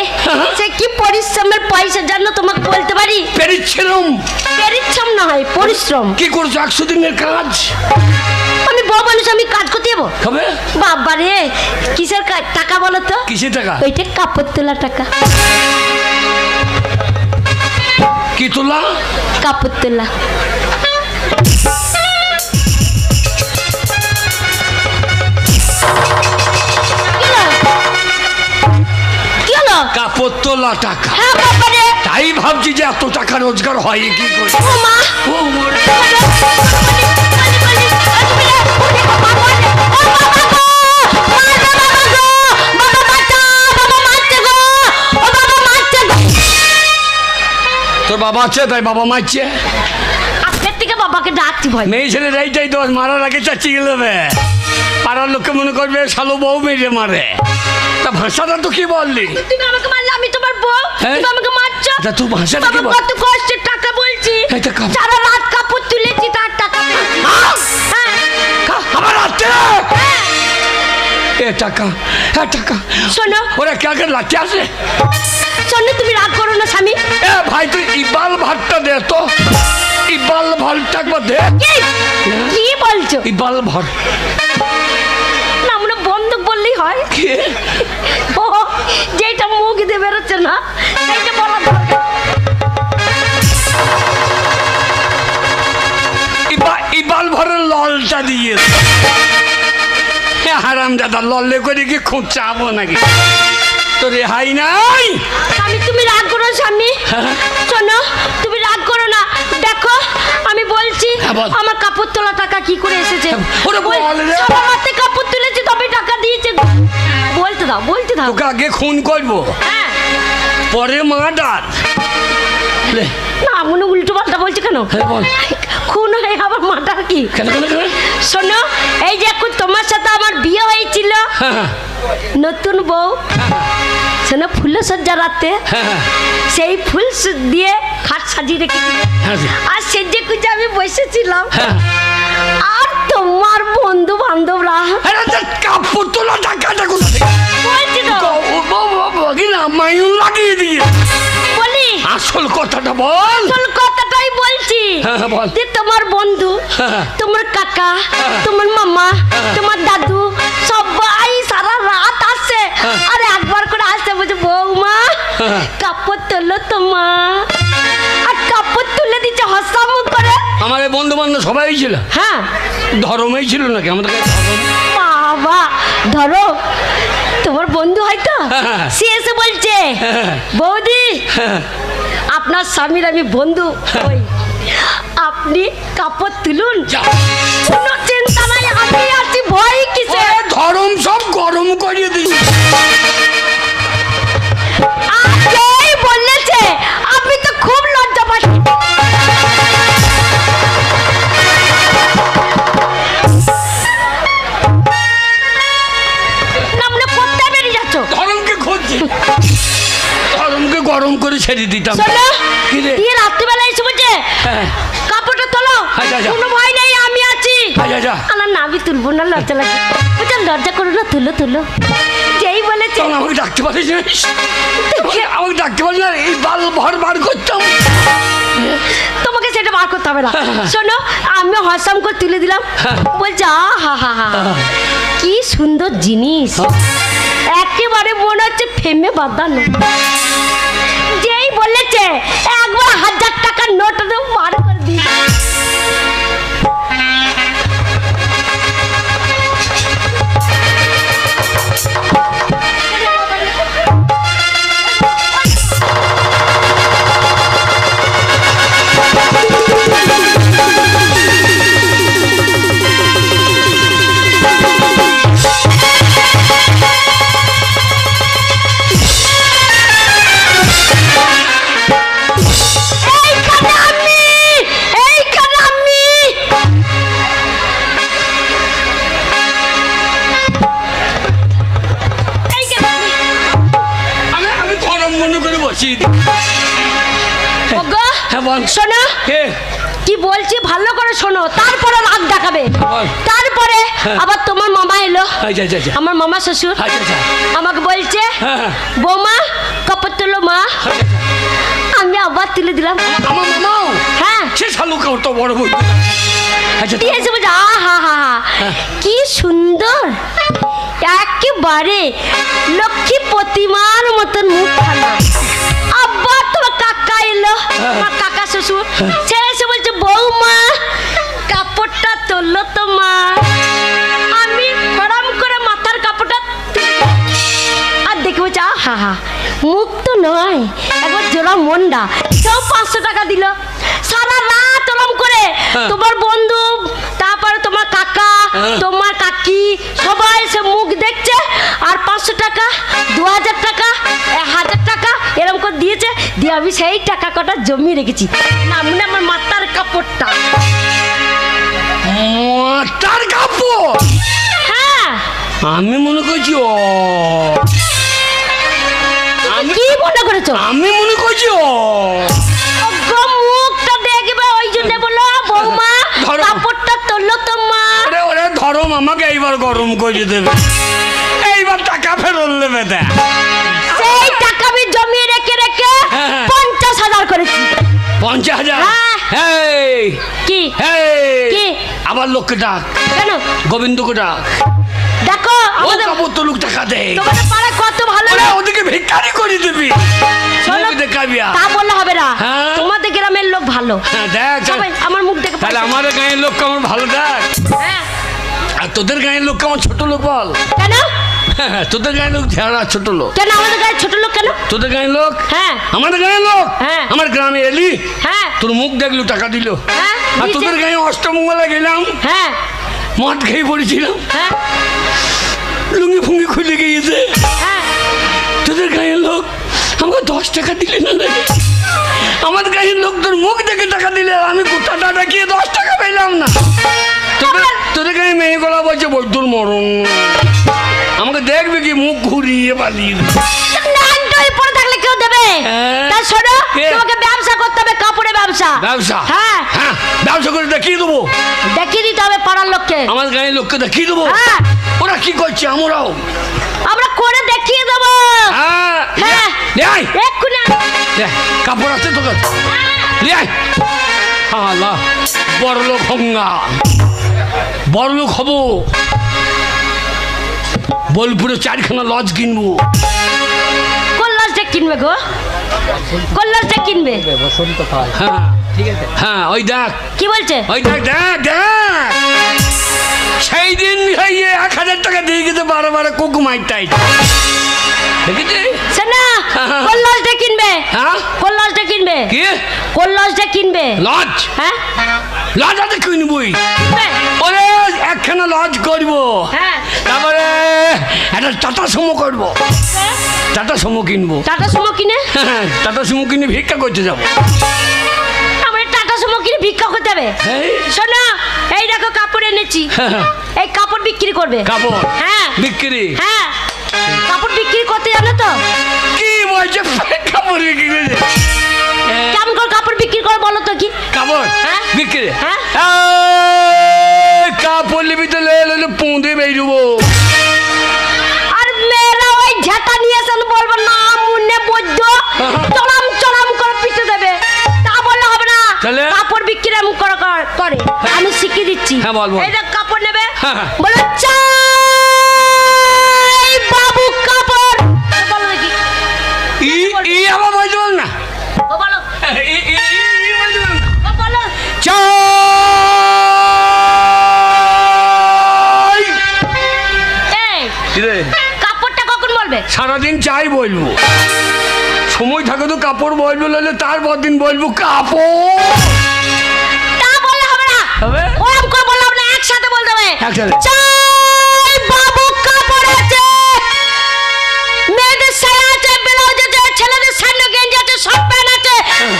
সে কি পরিশ্রমের পয়সা জানো তোমাকে বলতে পারি? পেরিচ্ছিলাম। পরিশ্রম না হয় পরিশ্রম। কি করছো 100 দিনের কাজ? আমি বউ মানুষ, আমি কাজ করতে যাবো? হবে বাবা রে, কিসের টাকা বলো তো? কিসের টাকা? ওইটা কাপড় তোলা টাকা। কি তোলা? কাপড় তোলা। কাপড় তোলা টাকা? হ্যাঁ বাবা রে। তাই ভাবছি যে এত টাকা রোজগার হয় কি করে। ও মা, ও মোরে। তোর বাবা আছে তাই বাবা মারছে? আজকের থেকে বাবাকে ডাকছি ভয়। মেয়ে ছেলে এইটাই তো মারার আগে চাচি গেলবে, পাড়ার লোককে মনে করবে শালো বউ মেরে মারে। তা ভাষাটা তো কি বললি? তুমি আমাকে মারলে, আমি তোমার বউ, হ্যাঁ? তুমি আমাকে মারছো। তা তুই ভাষাটা কি বাবা বল? কত কষ্টের টাকা বলছি, এটা কাপড়। সারা রাত কাপড় তুলেছি, তার টাকা পেয়েছি। হ্যাঁ, আমার হাতে এ টাকা, এ টাকা। শোনো ওরা কে আগে লাঠি আসে? শোনো, তুমি রাগ করো না স্বামী। এ ভাই তুই ইবাল ভাতটা দে তো, ইবাল ভাতটা একবার দে। কি বলছো? ইবাল ভাত না, আমরা বন্ধক বললেই হয়। কি? ও, যেটা মুখ দিয়ে বেরোচ্ছে না সেইটা বলা দরকার। ইবাল ভরের ললটা দিয়ে হারাম দাদা, ললে করে কি খুব চাবো নাকি? তো রেহাই নাই। স্বামী তুমি রাগ করো স্বামী। শোনো, তুমি রাগ করো না। দেখো আমি বলছি, হ্যাঁ, বল। আমার কাপড় তোলা টাকা কি করে এসেছে? ওরে বল রে। সবার হাতে কাপড় তুলেছি, তবে টাকা দিয়েছে। বলতে দাও, বলতে দাও। তোকে আগে খুন করবো, হ্যাঁ। পরে মার্ডার। না, মনে উল্টো পাল্টা বলছে কেন? হ্যাঁ, বল। খুন হয়ে আবার মাটার কি? কেন কেন কেন? শোনো, এই যে এখন তোমার সাথে আমার বিয়ে হয়েছিল, হ্যাঁ, নতুন বউ, শোনো ফুল সজ্জা রাতে হ্যাঁ, সেই ফুল দিয়ে খাট সাজিয়ে রেখেছিল, হ্যাঁ, আর সেজে কুজে আমি বসেছিলাম, হ্যাঁ। আর তোমার বন্ধু বান্ধবরা কাপড় তোলা টাকাটা কোথায়? বলছি তো, মায়ুন লাগিয়ে দিয়ে বলি আসল কথাটা বল। আসল কথাটাই বলছি। হ্যাঁ, বল। যে তোমার বন্ধু, হ্যাঁ। তোমার কাকা, হ্যাঁ। তোমার মামা, হ্যাঁ। তোমার দাদু সবাই সারা রাত আসে, হ্যাঁ। আর একবার করে আসতে বলছে বৌমা হ্যাঁ। কাপড় তোলো তোমা, আর কাপড় তুলে দিচ্ছে হসাম করে। আমার এই বন্ধু বান্ধব সবাই ছিল, হ্যাঁ ধর্মেই ছিল নাকি আমাদের কাছে? বাবা, ধরো তোমার বন্ধু হয়তো, হ্যাঁ। সে এসে বলছে হ্যাঁ। বৌদি হ্যাঁ। আপনার স্বামীর আমি বন্ধু হই, আপনি কাপড় তুলুন, যা। কোনো চিন্তা নাই, আমি আছি, ভয় কিসে? ওরে ধরম সব গরম করিয়ে দিই। এই বলেছে, আমি তো খুব লজ্জা পাচ্ছি। নামনে কোথায় বেরিয়ে যাচ্ছ? ধরমকে খুঁজছি, ধরমকে গরম করে ছেড়ে দিতাম। শোনো, কি রে? দিয়ে রাত্রিবেলা এসে বলছে হ্যাঁ। কাপড়টা তোলো, আচ্ছা, আচ্ছা। কোনো ভয় নেই, আমি আছি। আচ্ছা, আচ্ছা। আলা না, আমি তুলবো না, লজ্জা লাগে। বলছে লজ্জা করো না, তুলো তুলো। যেই বলেছে তখন আমাকে ডাকতে পারিস না, আমাকে ডাকতে পারিস না, এই বাল ভর বার করতাম। তোমাকে সেটা বার করতে হবে না। শোনো, আমি হসাম করে তুলে দিলাম, বলছে হা হা হা কি সুন্দর জিনিস, একেবারে মনে হচ্ছে ফেমে বাঁধানো। যেই বলেছে একবার 1000 টাকার নোট বার করে দিই। এইখানে আমি উচিত। ওগো হ্যাঁ বল। শোনো কে? কি বলছি ভালো করে শোনো, তারপরে রাগ দেখাবে। বল। তারপরে হ্যাঁ। আবার তোমার মামা এলো, আচ্ছা আচ্ছা আচ্ছা আমার মামা শ্বশুর আচ্ছা আচ্ছা আমাকে বলছে হ্যাঁ। বৌমা কাপড় তুলো মা। আমি আবার তুলে দিলাম। আমার মামাও হ্যাঁ সে শালুকা তো বড় বই। আচ্ছা দিয়ে এসে বলছে আহা হা হা কি সুন্দর, একেবারে লক্ষ্মী প্রতিমার মতন মুখখানা। আবার তোমার কাকা এলো, আমার কাকা শ্বশুর, সে এসে বলছে বৌমা কাপড়টা তুললো তো মা। আমি হরাম করে মাথার কাপড়টা আর দেখে বলছে আহা হা মুখ তো নয় একবার জোড়া মন্ডা। সব 500 টাকা দিল। সারা রাত ওরম করে তোমার বন্ধু, তারপরে তোমার কাকা, তোমার কাকি সবাই সে মুখ দেখছে, আর 500 টাকা 2000 টাকা 1000 টাকা এরকম করে দিয়েছে। দিয়ে আমি সেই টাকা কটা জমিয়ে রেখেছি, নামনে আমার মাথার কাপড়টা। মাথার কাপড়? হ্যাঁ আমি মনে করছি ও কি মনে করেছো? আমি মনে করছি ও ওগো, মুখটা দেখবে ওই জন্য বললো বৌমা ধরো। কাপড়টা তুললো তো মা। ওরে ওরে ধরো আমাকে এইবার গরম করে দেবে, এইবার টাকা ফেরত নেবে। দেখ সেই টাকা আমি জমিয়ে রেখে রেখে হ্যাঁ। 50,000 করেছি। 50,000? হ্যাঁ। হেই কি হেই কি? আবার লোককে ডাক, কেন? গোবিন্দকে ডাক, দেখো ও আমাদের কাপড় তো লোক টাকা দেয়। তোমাদের পাড়া কত ভালো ওরে লোক। ওদিকে ভিক্ষারি করে দিবি, শোনো, মুখ দেখাবি। তা বললে হবে না, হ্যাঁ। তোমাদের গ্রামের লোক ভালো। হ্যাঁ দেখ সবাই আমার মুখ দেখে তাহলে পয়সা- আমাদের গাঁয়ের লোক কেমন ভালো দেখ, হ্যাঁ। আর তোদের গাঁয়ের লোক কেমন ছোট লোক বল। কেন তোদের গাঁয়ের লোক ঝাড়া ছোট লোক, কেন আমাদের গায়ে ছোট লোক কেন? তোদের গাঁয়ের লোক হ্যাঁ আমাদের গাঁয়ের লোক। হ্যাঁ। আমার গ্রামে এলি হ্যাঁ তোর মুখ দেখলো টাকা দিল, হ্যাঁ আর দিয়েছে। তোদের গাঁয়ে অষ্টমঙ্গলে গেলাম, হ্যাঁ মদ খেয়ে পড়েছিলাম, হ্যাঁ লুঙ্গি ফুঙ্গি খুলে গিয়েছে। হ্যাঁ তোদের গাঁয়ের লোক আমাকে 10 টাকা দিলে না রে। আমার গাঁয়ের লোক তোর মুখ দেখে টাকা দিলে, আর আমি কোথাটা ডাকিয়ে 10 টাকা পেলাম না। তোদের গাঁয়ে মেয়ে গলা বলছে বৈদ্যুর মরণ, আমাকে দেখবে কি মুখ ঘুরিয়ে পালিয়ে দেবে। নানটাই পড়ে থাকলে কেউ দেবে? হ্যাঁ। তা শোনো, কে? তোমাকে ব্যবসা করতে হবে, কাপড়ের ব্যবসা। ব্যবসা? হ্যাঁ হ্যাঁ ব্যবসা করে দেখিয়ে দেবো, দেখিয়ে দিতে হবে পাড়ার লোককে। আমার গাঁয়ের লোককে দেখিয়ে দেবো। হ্যাঁ। ওরা কি করছে আমরাও। আমরা করে দেখিয়ে দেবো। হ্যাঁ হ্যাঁ। লে আয়। এক্ষুনি লে, কাপড় আছে তোর কাছে? লে আয়। আল্লাহ, বড়লোক হঙ্গা, বড়লোক হবো, বোলপুরে 4খানা লজ কিনবো। কোন লজটা কিনবে গো? কোন লজটা কিনবে? হ্যাঁ হ্যাঁ ওই দেখ, কি বলছে? ওই দেখ দেখ দেখ, সেই দিন 1000 টাকা দিয়ে গেছে, বারে বারে কুকুমাই টাইট দেখেছি। শোনা, হ্যাঁ। কোন লজটা কিনবে? হ্যাঁ কোন লজটা কিনবে? কি কোন লজটা কিনবে? লজ? হ্যাঁ লজ আছে কিনবই, কিনবে? ওরে 1খানা লজ করবো, হ্যাঁ তারপরে একটা টাটা সুমো করবো, টাটা সুমো কিনবো। টাটা সুমো কিনে? হ্যাঁ টাটা সুমো কিনে ভিক্ষা করতে যাবো। আমার টাটা সুমো কিনে ভিক্ষা করতে হবে? এই শোনা, এই দেখো কাপড় এনেছি, হ্যাঁ। এই কাপড় বিক্রি করবে। কাপড় হ্যাঁ বিক্রি? হ্যাঁ কাপড় বিক্রি করতে জানো তো? কি বলছে কাপড় বিক্রি করে? কেমন করে কাপড় বিক্রি করে বলো তো? কি কাপড় হ্যাঁ। বিক্রি? হ্যাঁ। কাপড় নিবি তো লে পুঁদে বেরোবো। আর মেয়েরা ওই ঝেঁটা নিয়ে এসে বলবো না মুন্নে বৈদ্য চড়াম চড়াম করে পিটে দেবে, তা বললে হবে না। তাহলে? কাপড় বিক্রি এমন করে আমি শিখিয়ে দিচ্ছি। হ্যাঁ, বল, বল। এই দেখ কাপড় নেবে, হ্যাঁ, হ্যাঁ। বলো চাই বাবু কাপড়, বলো দেখি। ই আবার বলতে বল না, ও বলো, ই বলতে বল না। ও বলো। চাই এই রে, কাপড়টা কখন বলবে? সারাদিন চাই বলবো, সময় থাকে তো কাপড় বলবো, নাহলে তারপর দিন বলবো কাপড়। তা বললে হবে না, হবে? ওরকম করে বললে হবে না, একসাথে বলতে হবে। একসাথে। চাই বাবু কাপড় আছে, মেয়েদের শাড়ি আছে, ব্লাউজ আছে, ছেলেদের স্যান্ডো গেঞ্জি আছে, সব প্যান্ট আছে।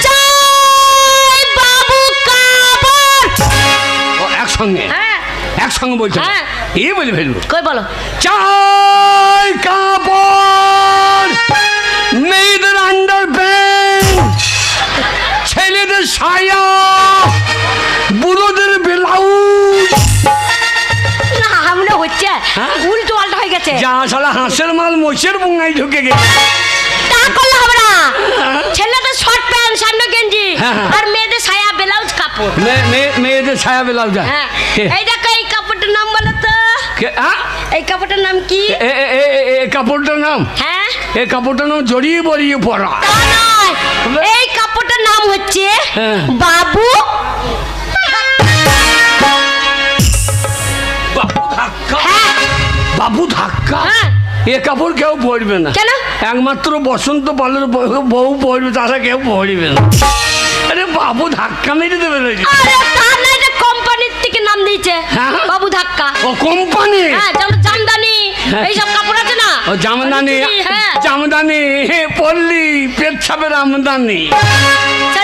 চাই বাবু কাপড়। ও একসঙ্গে হ্যাঁ একসঙ্গে বলছো? হ্যাঁ। এ বলে ফেলবো। কই বলো। চাই কাপড়, মেয়েদের আন্ডার প্যান্ট, ছেলেদের সায়া, বুড়োদের ব্লাউজ। না আমরা হচ্ছে হ্যাঁ? উল্টো পাল্টা হয়ে গেছে। যা শালা হাঁসের মাল মোষের বুঙাই ঢুকে গেছে। তা করলে হবে না, ছেলেদের শর্ট প্যান্ট সামনে গেঞ্জি হ্যাঁ, হ্যাঁ। আর মেয়েদের সায়া ব্লাউজ কাপড়। মেয়েদের ছায়া ব্লাউজ। হ্যাঁ এই দেখো এই কাপড়টার নাম বলো তো, এই কাপড়টার নাম কি? কাপড়টার নাম, হ্যাঁ এই কাপড়টার নাম জড়িয়ে বড়িয়ে পড়া। তা নয়, এই কাপড়টার নাম হচ্ছে হ্যাঁ। বাবু বাবু ধাক্কা। হ্যাঁ বাবু ধাক্কা, হ্যাঁ। এ কাপড় কেউ পরবে না। কেন? একমাত্র বসন্ত পালের বউ পরবে, তারা কেউ পরবে না। আরে বাবু ধাক্কা মেরে দেবে নাকি? আরে তা না, এটা কোম্পানির থেকে নাম দিয়েছে হ্যাঁ। বাবু ধাক্কা। ও কোম্পানি, হ্যাঁ যেমন জামদানি হ্যাঁ। এইসব কাপড় আছে না, ও জামদানি, হ্যাঁ। জামদানি পল্লি পেচ্ছাপের আমদানি।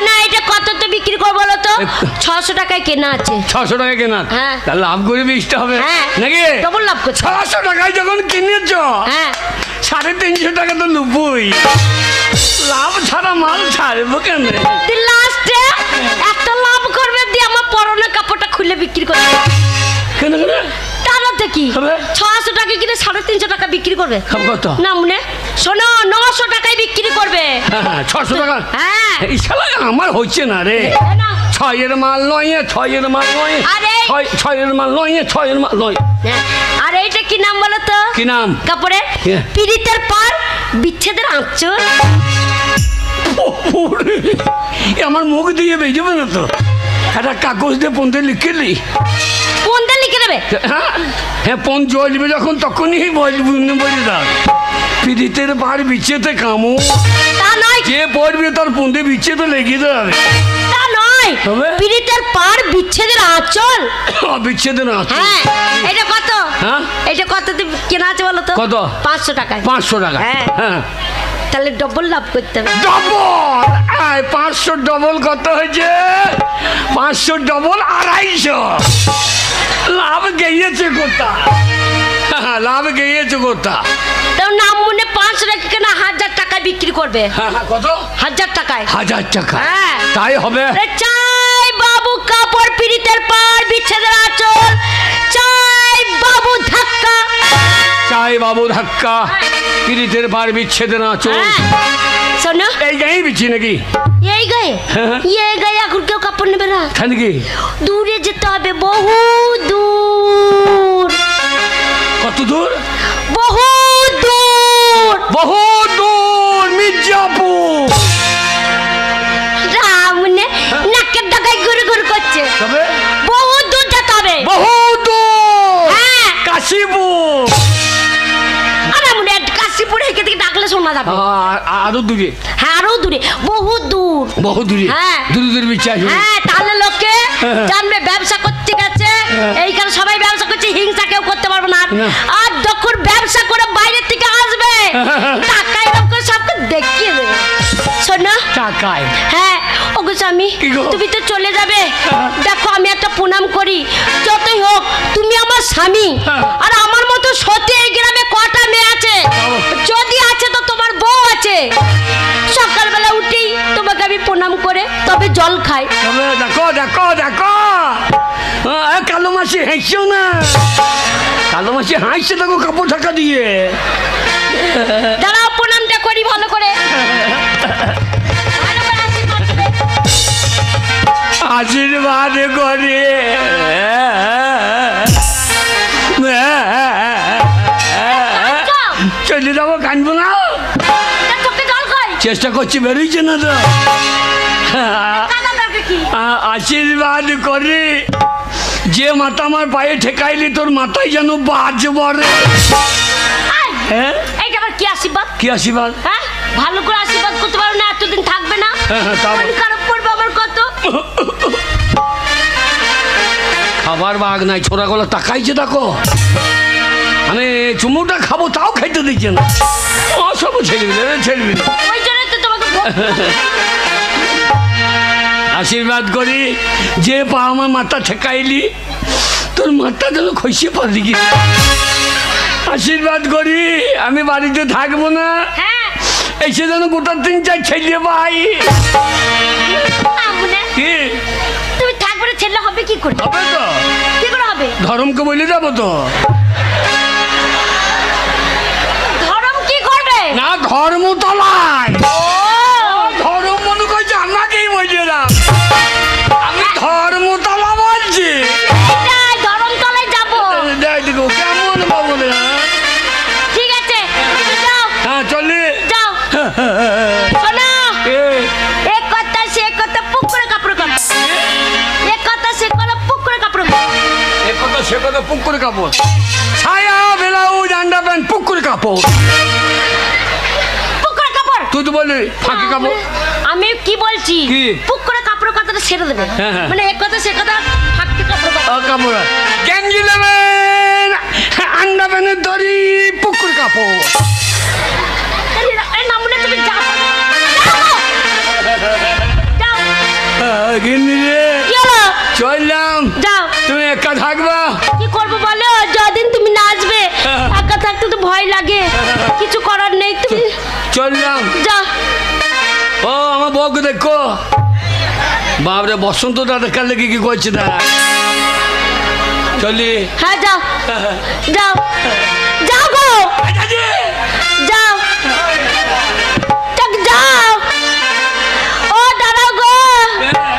না এটা কত তো বিক্রি করবো বলো তো? 600 টাকায় কেনা আছে। 600 টাকা কেনা, হ্যাঁ। তাহলে লাভ করে বেচতে হবে হ্যাঁ নাকি? ডবল লাভ করছে। 600 টাকায় যখন কিনেছ, হ্যাঁ 350 টাকা তো লুবই। লাভ ছাড়া মাল ছাড়বো কেন? লাস্টে একটা লাভ করবে দিয়ে আমার পরনে কাপড়টা খুলে বিক্রি করবে। কেন কেন? তাহলে কি হবে? 600 টাকা কিনে 350 টাকা বিক্রি করবে খাব কত? না মনে শোনো, 900 টাকায় বিক্রি করবে। হ্যাঁ, 600 টাকা। হ্যাঁ এই শালা আমার হচ্ছে না রে। না। 6-এর মাল নয়, 6-এর মাল নয়, আরে। 6-এর মাল নয়, 6-এর মাল নয়। হ্যাঁ, আর এইটা কি নাম বলো তো? কি নাম? কাপড়ের কি? পিরিতের পার বিচ্ছেদের আঁচল। ওরে, এ আমার মুখ দিয়ে বেজবে না তো? একটা কাগজ দিয়ে পন্থে লিখেলি। কোনটা লিখে দেবে? হ্যাঁ হ্যাঁ, পন জ্বলবে যখন তখনই বলে দাও। পিড়িতের পাড় বিচ্ছেতে কামো, তা নয়, যে পড়বে তার পন্থে বিচ্ছেতে লেগে যাবে। তা নয়, তবে? পিরিতের পার বিচ্ছেদের আঁচল। বিচ্ছেদে না। হ্যাঁ এটা কত? হ্যাঁ? এটা কত দিয়ে কেনা আছে বলো তো? কত? 500 টাকায়। 500 টাকা। হ্যাঁ। হ্যাঁ, তাহলে ডবল লাভ করতে হবে। ডবল। 500 ডবল কত হয়েছে? 500 ডবল 250। লাভ গেয়েছে কোথা? লাভ গেয়েছে কোথা? তার নাম মনে 500 টাকা কেনা 1000 টাকায় বিক্রি করবে। হ্যাঁ, কত? 1000 টাকায়। 1000 টাকা। হ্যাঁ। তাই হবে। এ চাই বাবু কাপড় পিরিতের পার বিচ্ছেদের আঁচল, চাই বাবু ধাক্কা। চাই বাবু ধাক্কা, পিড়িতের পার বিচ্ছেদে না চল। হ্যাঁ। শোনো এই গায়ে বিচ্ছি নাকি? এই গায়ে, হ্যাঁ। এই গায়ে এখন কেউ কাপড় নেবে না। তাই নাকি? দূরে যেতে হবে, বহু দূর। কত দূর? বহু দূর। বহু দূর, মির্জাপুর। রামনে নাকের ডাকায় ঘুরে ঘুরে করছে। তবে বহু দূর যেতে হবে। বহু দূর, হ্যাঁ। কাশীপুর। রামনে কাশীপুরে এখান থেকে ডাকলে শোনা যাবে। আরো দূরে। হ্যাঁ আরো দূরে, বহু দূর। বহু দূরে। হ্যাঁ। দূরে দূরে বিচ্ছি আসবে। হ্যাঁ তাহলে লোকে হ্যাঁ। জানবে ব্যবসা করতে গেছে। এইখানে সবাই ব্যবসা করছে, হিংসা কেউ করতে পারবে না। না। আর যখন ব্যবসা করে বাইরের থেকে আসবে, টাকা এরকম করে সবকে দেখিয়ে দেবে। শোনো টাকায়। হ্যাঁ ওগো স্বামী, কি গো? তুমি তো চলে যাবে। দেখো আমি একটা প্রণাম করি, যতই হোক তুমি আমার স্বামী। হ্যাঁ। আর আমার মতো সত্যি এই গ্রামে কটা মেয়ে আছে? যদি আছে তো তোমার বউ আছে। সকালবেলা উঠেই তোমাকে আমি প্রণাম করে তবে জল খাই। তবে দেখো দেখো দেখো, কালো মাসি হাসছো না? কালো মাসি হাসছে দেখো কাপড় ঢাকা দিয়ে। দাঁড়াও প্রণামটা করি ভালো করে। ভালো করে আশীর্বাদ করো। আশীর্বাদ করে চলে যাবো, কানবো না। তা চোখে জল খাই। চেষ্টা করছি, বেরোইছে না তো। কাদা দরকার কি? আশীর্বাদ করে যে মাথা আমার পায়ে ঠেকাইলি, তোর মাথায় যেন বাজ পড়ে। আয়, হ্যাঁ, এইটা আবার কি আশীর্বাদ? কি আশীর্বাদ? হ্যাঁ ভালো করে আশীর্বাদ করতে পারো না, এতদিন থাকবে না। হ্যাঁ, তা বল। মন খারাপ করবে আমার কত। খাবার বাগ নাই, ছোড়া গলা তাকাইছে দেখো। মানে চুমুটা খাবো তাও খাইতে দিচ্ছে না। সব ছেড়বি না, ছেড়বি না। ওই জন্যই তো তোমাকে আশীর্বাদ করি যে পা আমার মাথা ঠেকাইলি, তোর মাথা যেন খসিয়ে পারলি কি। আশীর্বাদ করি আমি বাড়িতে থাকবো না, হ্যাঁ এসে যেন গোটা 3-4 ছেলে ভাই। আমনে কি তুমি থাকবে না, ছেলে হবে কি করে? হবে তো? কি করে হবে? ধর্মকে বলে যাবো তো ধর্ম কি করবে? না, ধর্মতলায়। ও ধর্ম মনে করছে আমাকেই বলছিলাম, আমি ধর্মতলা বলছি। এটাই ধর্মতলায় যাব। দেখ দেখো কেমন বাবু রে। ঠিক আছে তুমি যাও হ্যাঁ চলি। যাও। শোনো, এ, এক কথা সে কথা পুক করে কাপড় কাপড়, এক কথা সে কথা পুক করে কাপড় কাপড়। এ কথা সে কথা পুক করে কাপড়, ছায়া ব্লাউজ আন্ডা প্যান্ট পুক করে কাপড়। পুক করে কাপড় তুই তো বললি ফাঁকি কাপড়। আমি কি বলছি? কি? পুক করে কাপড় কথাটা ছেড়ে দেবে। হ্যাঁ, হ্যাঁ। মানে এক কথা সে কথা ফাঁকি কাপড় কাপড়। কাপড় গেঞ্জি নেবেন, আন্ডা প্যান্টের দড়ি পুক করে কাপড়। এই নামুনে তুমি যাও যাও। গিন্নি রে কি হলো? চললাম, যাও। তুমি একা থাকবা। কি করবো বলো, যদিন তুমি নাচবে একা থাকতে তো ভয় লাগে, কিছু করার নেই, তুমি চললাম। যাও। ও আমার বউকে দেখো, বাপরে বসন্ত দেখার লেগে কি করছে তারা। চলি। হ্যাঁ যাও যাও যাও গো যাও যাও। ও দাঁড়াও গো,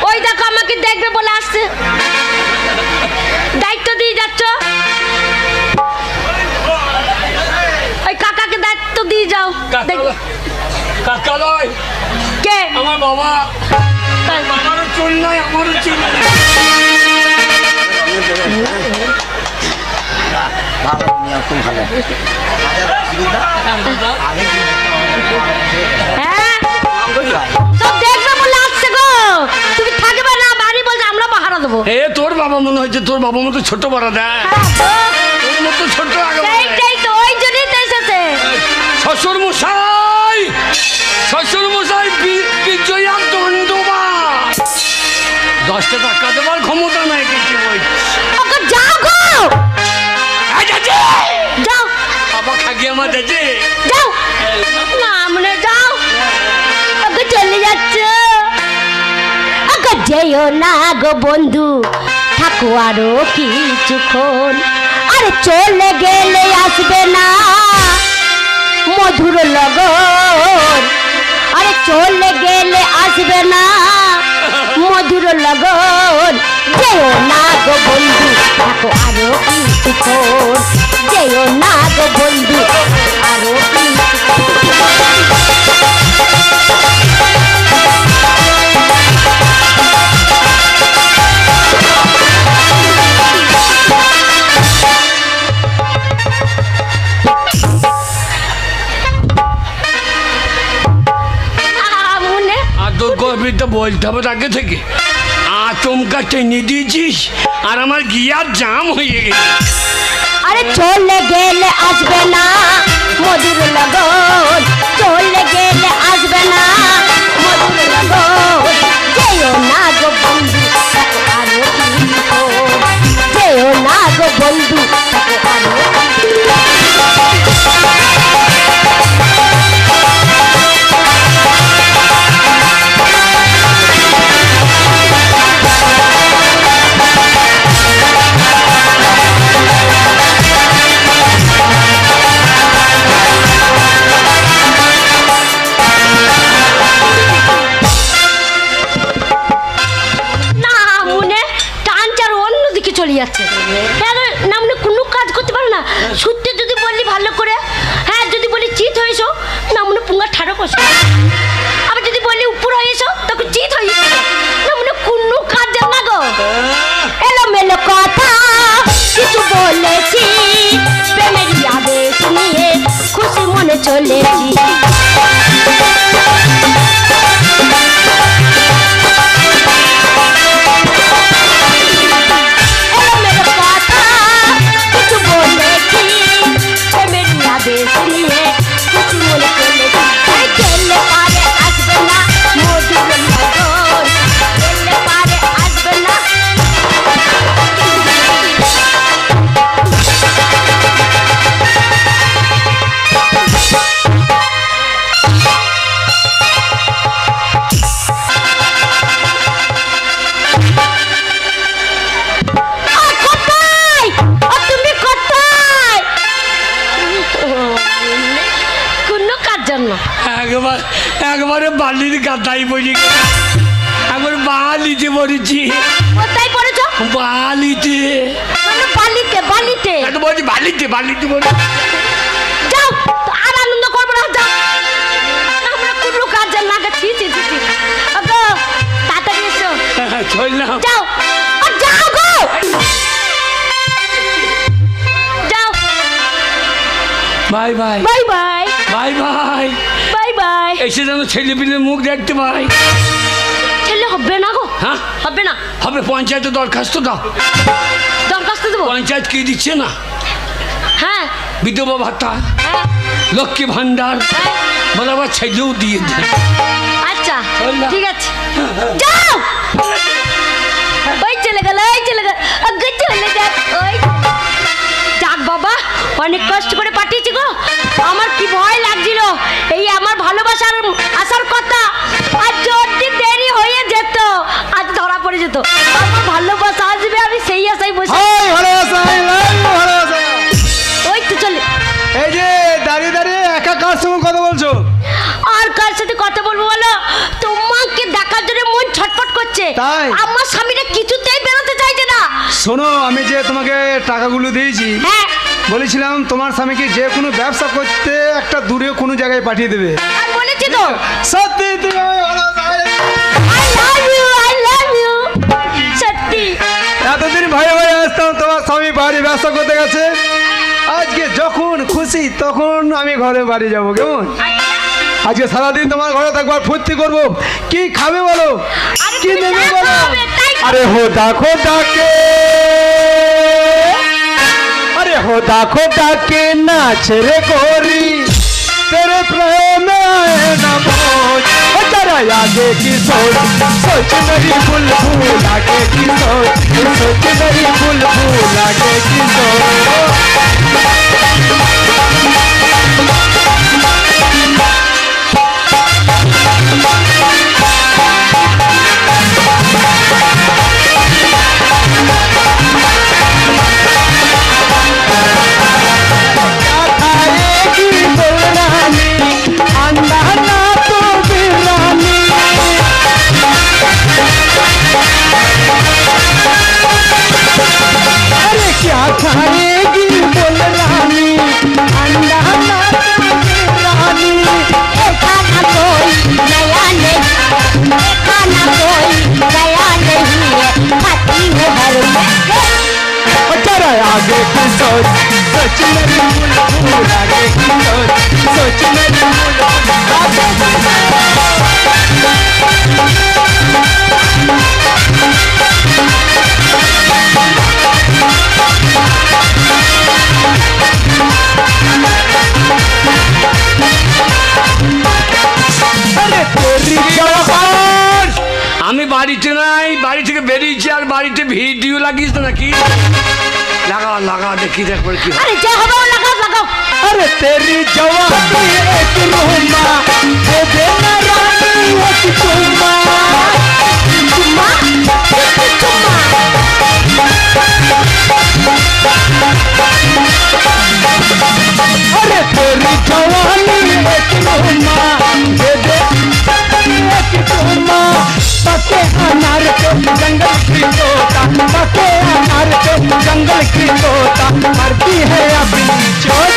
ওই দেখো আমাকে দেখবে বলে আসছে, দায়িত্ব দিয়ে যাচ্ছ। ওই কাকাকে দায়িত্ব দিয়ে যাও। কাকা নয়, কে? আমার বাবা। বাবারও চুল নাই, আমারও চুল নাই। হ্যাঁ সব দেখবে বলে আসছে গো, তুমি থাকবে না বাড়ি, বলছে আমরা পাহারা দেবো। এ তোর বাবা মনে হচ্ছে, তোর বাবা মতো ছোট বড় দেয়, তোর মতো ছোট আগে সেইটাই তো, ওই জন্যই তো এসেছে। শ্বশুর মশাই, শ্বশুর মশাই বিজয়া দণ্ডবা, 10টা টাকা দেওয়ার ক্ষমতা নাই কিছু বলছি। ওকে যাও গো, যাও বাবা খাগি আমার দাদি যাও না, মনে যাও। ওকে চলে যাচ্ছে, ওকে যেও না গো বন্ধু, থাকো আরো কিছুক্ষণ, আরে চলে গেলে আসবে না মধুর লগন, আরে চলে গেলে আসবে না মধুর লগন, যেও না গো বন্ধু, থাকো আরো কিছুক্ষণ, যেও না গো বন্ধু, আরো তো বলতে হবে আগে থেকে, আচমকা টেনে দিয়েছিস আর আমার গিয়ার জাম হয়ে গেছে। আরে চলে গেলে আসবে না মধুর লগন, চলে গেলে আসবে না মধুর লগন, যেও না গো বন্ধু, আরো যেও না গো বন্ধু, আরো চলে যাচ্ছে না, মানে কোনো কাজ করতে পারো না। সত্যি যদি বললি ভালো করে, হ্যাঁ যদি বলি চিত হয়েছো না, মানে পুঙ্গা ঠাড়ো করছো, আবার যদি বলি উপর হয়েছো তখন চিত হয়েছো না, মানে কোনো কাজ জান না গো। এলো মেলো কথা কিছু বলেছি, প্রেমের আদেশ নিয়ে খুশি মনে চলেছি। আসবে না মধুর একবারে বালির গাদাই বলি, একবার বালিতে পড়েছি। কোথায় পড়েছো? বালিতে। বালিতে বালিতে বলছি বালিতে বালিতে বলি। যাও, আর আনন্দ করবো না, যাও। আমরা কোনো কাজে লাগাচ্ছি। তাড়াতাড়ি এসো। চললাম। যাও, যাও গো, যাও। Bye bye bye bye bye bye bye bye. এসে যেন ছেলে পিলের মুখ দেখতে পাই। ছেলে হবে না গো। হ্যাঁ হবে না। হবে, পঞ্চায়েতে দরখাস্ত দাও। দরখাস্ত দেবো? পঞ্চায়েত কি দিচ্ছে না? হ্যাঁ বিধবা ভাতা, হ্যাঁ লক্ষ্মী ভান্ডার, হ্যাঁ। বরাবর ছেলেও দিয়ে দেয়। আচ্ছা চল। ঠিক আছে, যাও। ওই চলে গেল, ওই চলে গেল, আগে চলে যাক। ওই যাক বাবা, অনেক কষ্ট করে পাঠিয়েছি গো। আমার কি ভয় লাগছিল, এই আমার ভালোবাসার আসার কথা, আর যদি দেরি হয়ে যেত আজ ধরা পড়ে যেত। আমার ভালোবাসা আসবে, আমি সেই আশায় বসে। ওই তো চলে। এই যে দাঁড়িয়ে দাঁড়িয়ে একা কার সঙ্গে কথা বলছো? আর কার সাথে কথা বলবো বলো? তোমাকে দেখার জন্য মন ছটফট করছে। তাই? আমার স্বামীটা কিছুতেই বেরোতে চাইছে না। শোনো, আমি যে তোমাকে টাকাগুলো দিয়েছি, হ্যাঁ, বলেছিলাম তোমার স্বামীকে যে কোনো ব্যবসা করতে একটা দূরে কোনো জায়গায় পাঠিয়ে দেবে। আর বলেছি তো। সত্যি তুমি আমায় ভালোবাসো। I love you. সত্যি। এতদিন ভয়ে ভয়ে আসতাম তোমার স্বামী বাড়ি ব্যবসা করতে গেছে, আজকে যখন খুশি তখন আমি ঘরে বাড়ি যাব। কেমন? আজকে সারাদিন তোমার ঘরে থাকবো, আর ফুর্তি করবো। কি খাবে বলো, আরে কি তুমি নেবে যা বলো? খাবে তাই খাবে। अरे होदा खोदा के, अरे होदा खोदा के नाच रे गोरी, तेरे प्रेम में आए ना मौज। ओ जरा आगे की सोच, सोच मेरी बुलबुल आगे की सोच, सोच मेरी बुलबुल आगे की सोच। क्या खाएगी बोल रानी, अंडा ना रानी। खाना कोई नया नहीं, खाना कोई नया नहीं है, खाती है हर वक्त। जरा आगे की सोच, सोच मेरी बुलबुल आगे की सोच, सोच मेरी बुलबुल आगे की আমি বাড়িতে নাই, বাড়ি থেকে বেরিয়েছি, আর বাড়িতে ভিডিও লাগিয়েছ নাকি? লাগা লাগা দেখি দেখ কি হয়। আরে যা হবে লাগাও লাগাও। अरे तेरी जवानी एक रूमा, दे देना रानी एक चुम्मा। चुम्मा चुम्मा। अरे तेरी जवानी एक रूमा, दे दे एक चुम्मा। पके अनार के जंगल की तोता, पके अनार के जंगल की तोता, मरती है अपनी चोट।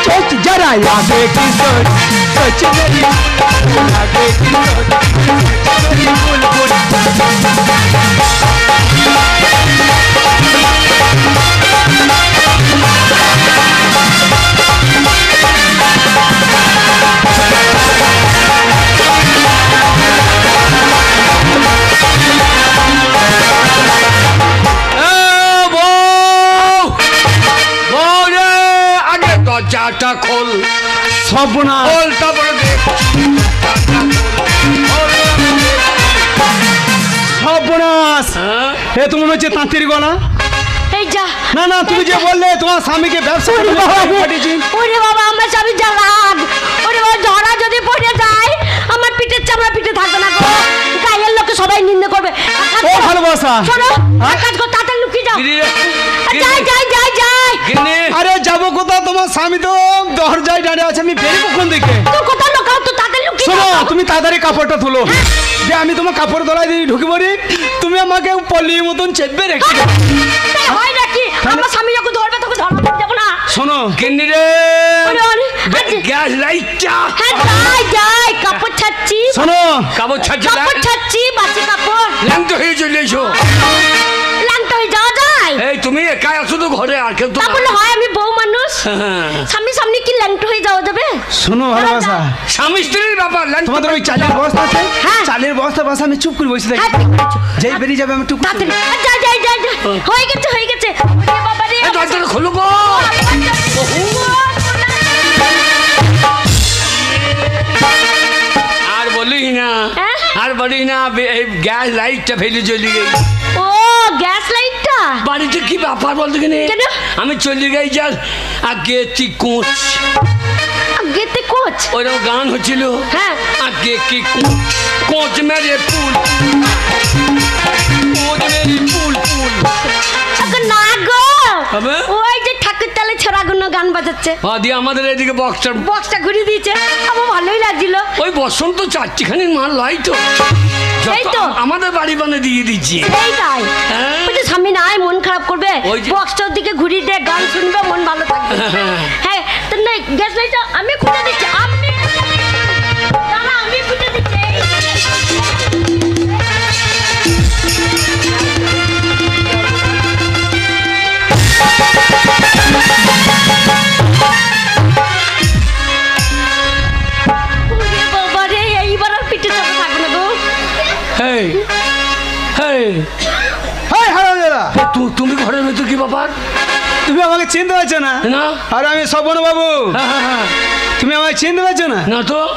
सोच जरा आगे की सोच, सोच मेरी आगे की सोच, सोच मेरी बुलबुल। দরজাটা খোল, সবনা খোল, তারপরে দেখ। সর্বনাশ। এ তুমি হচ্ছে তাঁতির গলা? এই যা। না না, তুমি যে বললে তোমার স্বামীকে ব্যবসা করতে পাঠিয়েছি। ওরে বাবা, আমার স্বামী যা রাগ। ওরে বাবা, ধরা যদি পড়ে যায় আমার পিঠের চামড়া পিঠে থাকবে না গো, গায়ের লোকে সবাই নিন্দে করবে। ও ভালোবাসা। শোনো, এক কাজ কর, তাড়াতাড়ি লুকিয়ে যাও। গিরি, যাই যাই যাই যাই। গিনি, আরে যাবো কোথাও, তোমার স্বামী তো দরজায় দাঁড়িয়ে আছে, আমি বেরোবো কোন দিকে? তো কোথাও লোকাও, তো তাড়াতাড়ি লুকিয়ে শোনো, তুমি তাড়াতাড়ি কাপড়টা তুলো, যে আমি তোমার কাপড় তলায় দিয়ে ঢুকে পড়ি, তুমি আমাকে পলির মতন চেপে রেখে দাও। তাই হয় নাকি? আমার স্বামী যখন ধরবে তখন ধরবে যাবো না। শোনো কেন্নি রে আরে, আরে, আরে। গ্যাস লাইটটা হ্যাঁ যাই কাপড় ছাড়ছি, শোনো, কাপড় ছাড়ছে কাপড় ছাড়ছি, বাসি কাপড়। ল্যাংট হয়ে চলে এসো। ল্যাংটা হয়ে যাওয়া যায়? এই তুমি একাই আছো তো ঘরে, আর কেউ তো তা নাই। বললে হয়? আমি বউ মানুষ, হ্যাঁ। সামনে সামনে কি ল্যাংটা হয়ে যাওয়া যাবে? শোনো ভালোবাসা, স্বামী স্ত্রীর ব্যাপার, ল্যাংট তোমাদের ওই চালের বস্তা আছে, হ্যাঁ। চালের বস্তা বাসা আমি চুপ করে বসে থাকি, হ্যাঁ, ঠিক বলেছো। যেই বেরিয়ে যাবে আমি টুক তাড়াতাড়ি যাই হয়ে গেছে হয়ে গেছে। ওরে বাবা রে, এই দরজাটা খোলো গো। আর বলি না, হ্যাঁ? আর বলি না, এই গ্যাস লাইটটা ফেলে চলে গেই। ও গ্যাস লাইটটা বাড়িতে কি ব্যাপার বলতে কিনে কেন? আমি চলে গেই যার আগে তুই কোচ, গেতে কোচ। ওরকম গান হচ্ছিল, হ্যাঁ। আগে কি কোচ, কোচ মেরে পুল, কোচ মেরে পুল পুল। আগে না গো, হবে? ওই যে ঠাকুর তালে ছোড়াগুলো গান বাজাচ্ছে, দিয়ে আমাদের এদিকে বক্সটার বক্সটা ঘুরিয়ে দিয়েছে, আমার ভালোই লাগছিল। ওই বসন্ত চারটিখানি মাল লাই তো, এই তো। আমাদের বাড়ি বানে দিয়ে দিচ্ছি। এইটাই হ্যাঁ। ওই যে স্বামী নাই মন খারাপ করবে, ওই যে- বক্সটার দিকে ঘুরিয়ে দিয়ে গান শুনবে, মন ভালো থাকবে। হ্যাঁ তো না, গ্যাস লাইটটা আমি খুলে দিচ্ছি, আমি দাঁড়া, আমি খুলে দিচ্ছি। ওরে বাবা রে, এইবার আর পিঠে চাপা থাকবে না গো। হেই হেই, হাই হারামজাদা, তুমি ঘরের ভেতর কি ব্যাপার? তুমি আমাকে চিনতে পারছো না? না। আরে আমি স্বপন বাবু, হ্যাঁ, হ্যাঁ, হ্যাঁ। তুমি আমাকে চিনতে পারছো না? না তো।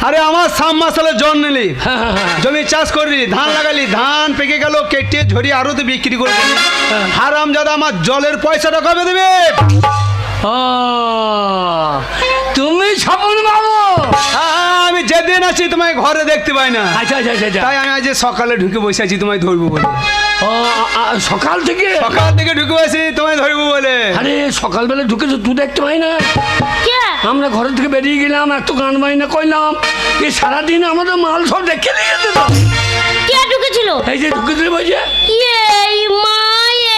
আরে আমার 3 মাস হলো জন নিলি, হ্যাঁ, হ্যাঁ, হ্যাঁ। জমি চাষ করলি, ধান লাগালি, ধান পেকে গেল, কেটে ঝরিয়ে আরোতে বিক্রি করে দিলি। হারামজাদা আমার জলের পয়সাটা কবে দেবে? ও, তুমি স্বপন বাবু? আমি যেদিন আসি তোমায় ঘরে দেখতে পাই না, আচ্ছা আচ্ছা আচ্ছা আচ্ছা। তাই আমি আজ সকালে ঢুকে বসে আছি তোমায় ধরবো বলে। ও, সকাল থেকে? সকাল থেকে ঢুকে বসে তোমায় ধরবো বলে। আরে সকালবেলা ঢুকেছো, তুই দেখতে পাই না? কে? আমরা ঘর থেকে বেরিয়ে গেলাম, এত গান বাইনা কইলাম, এই সারাদিন আমাদের মাল সব দেখে নিয়ে যেত। কে ঢুকেছিল? এই যে ঢুকে দিলে বলছে, এই মা,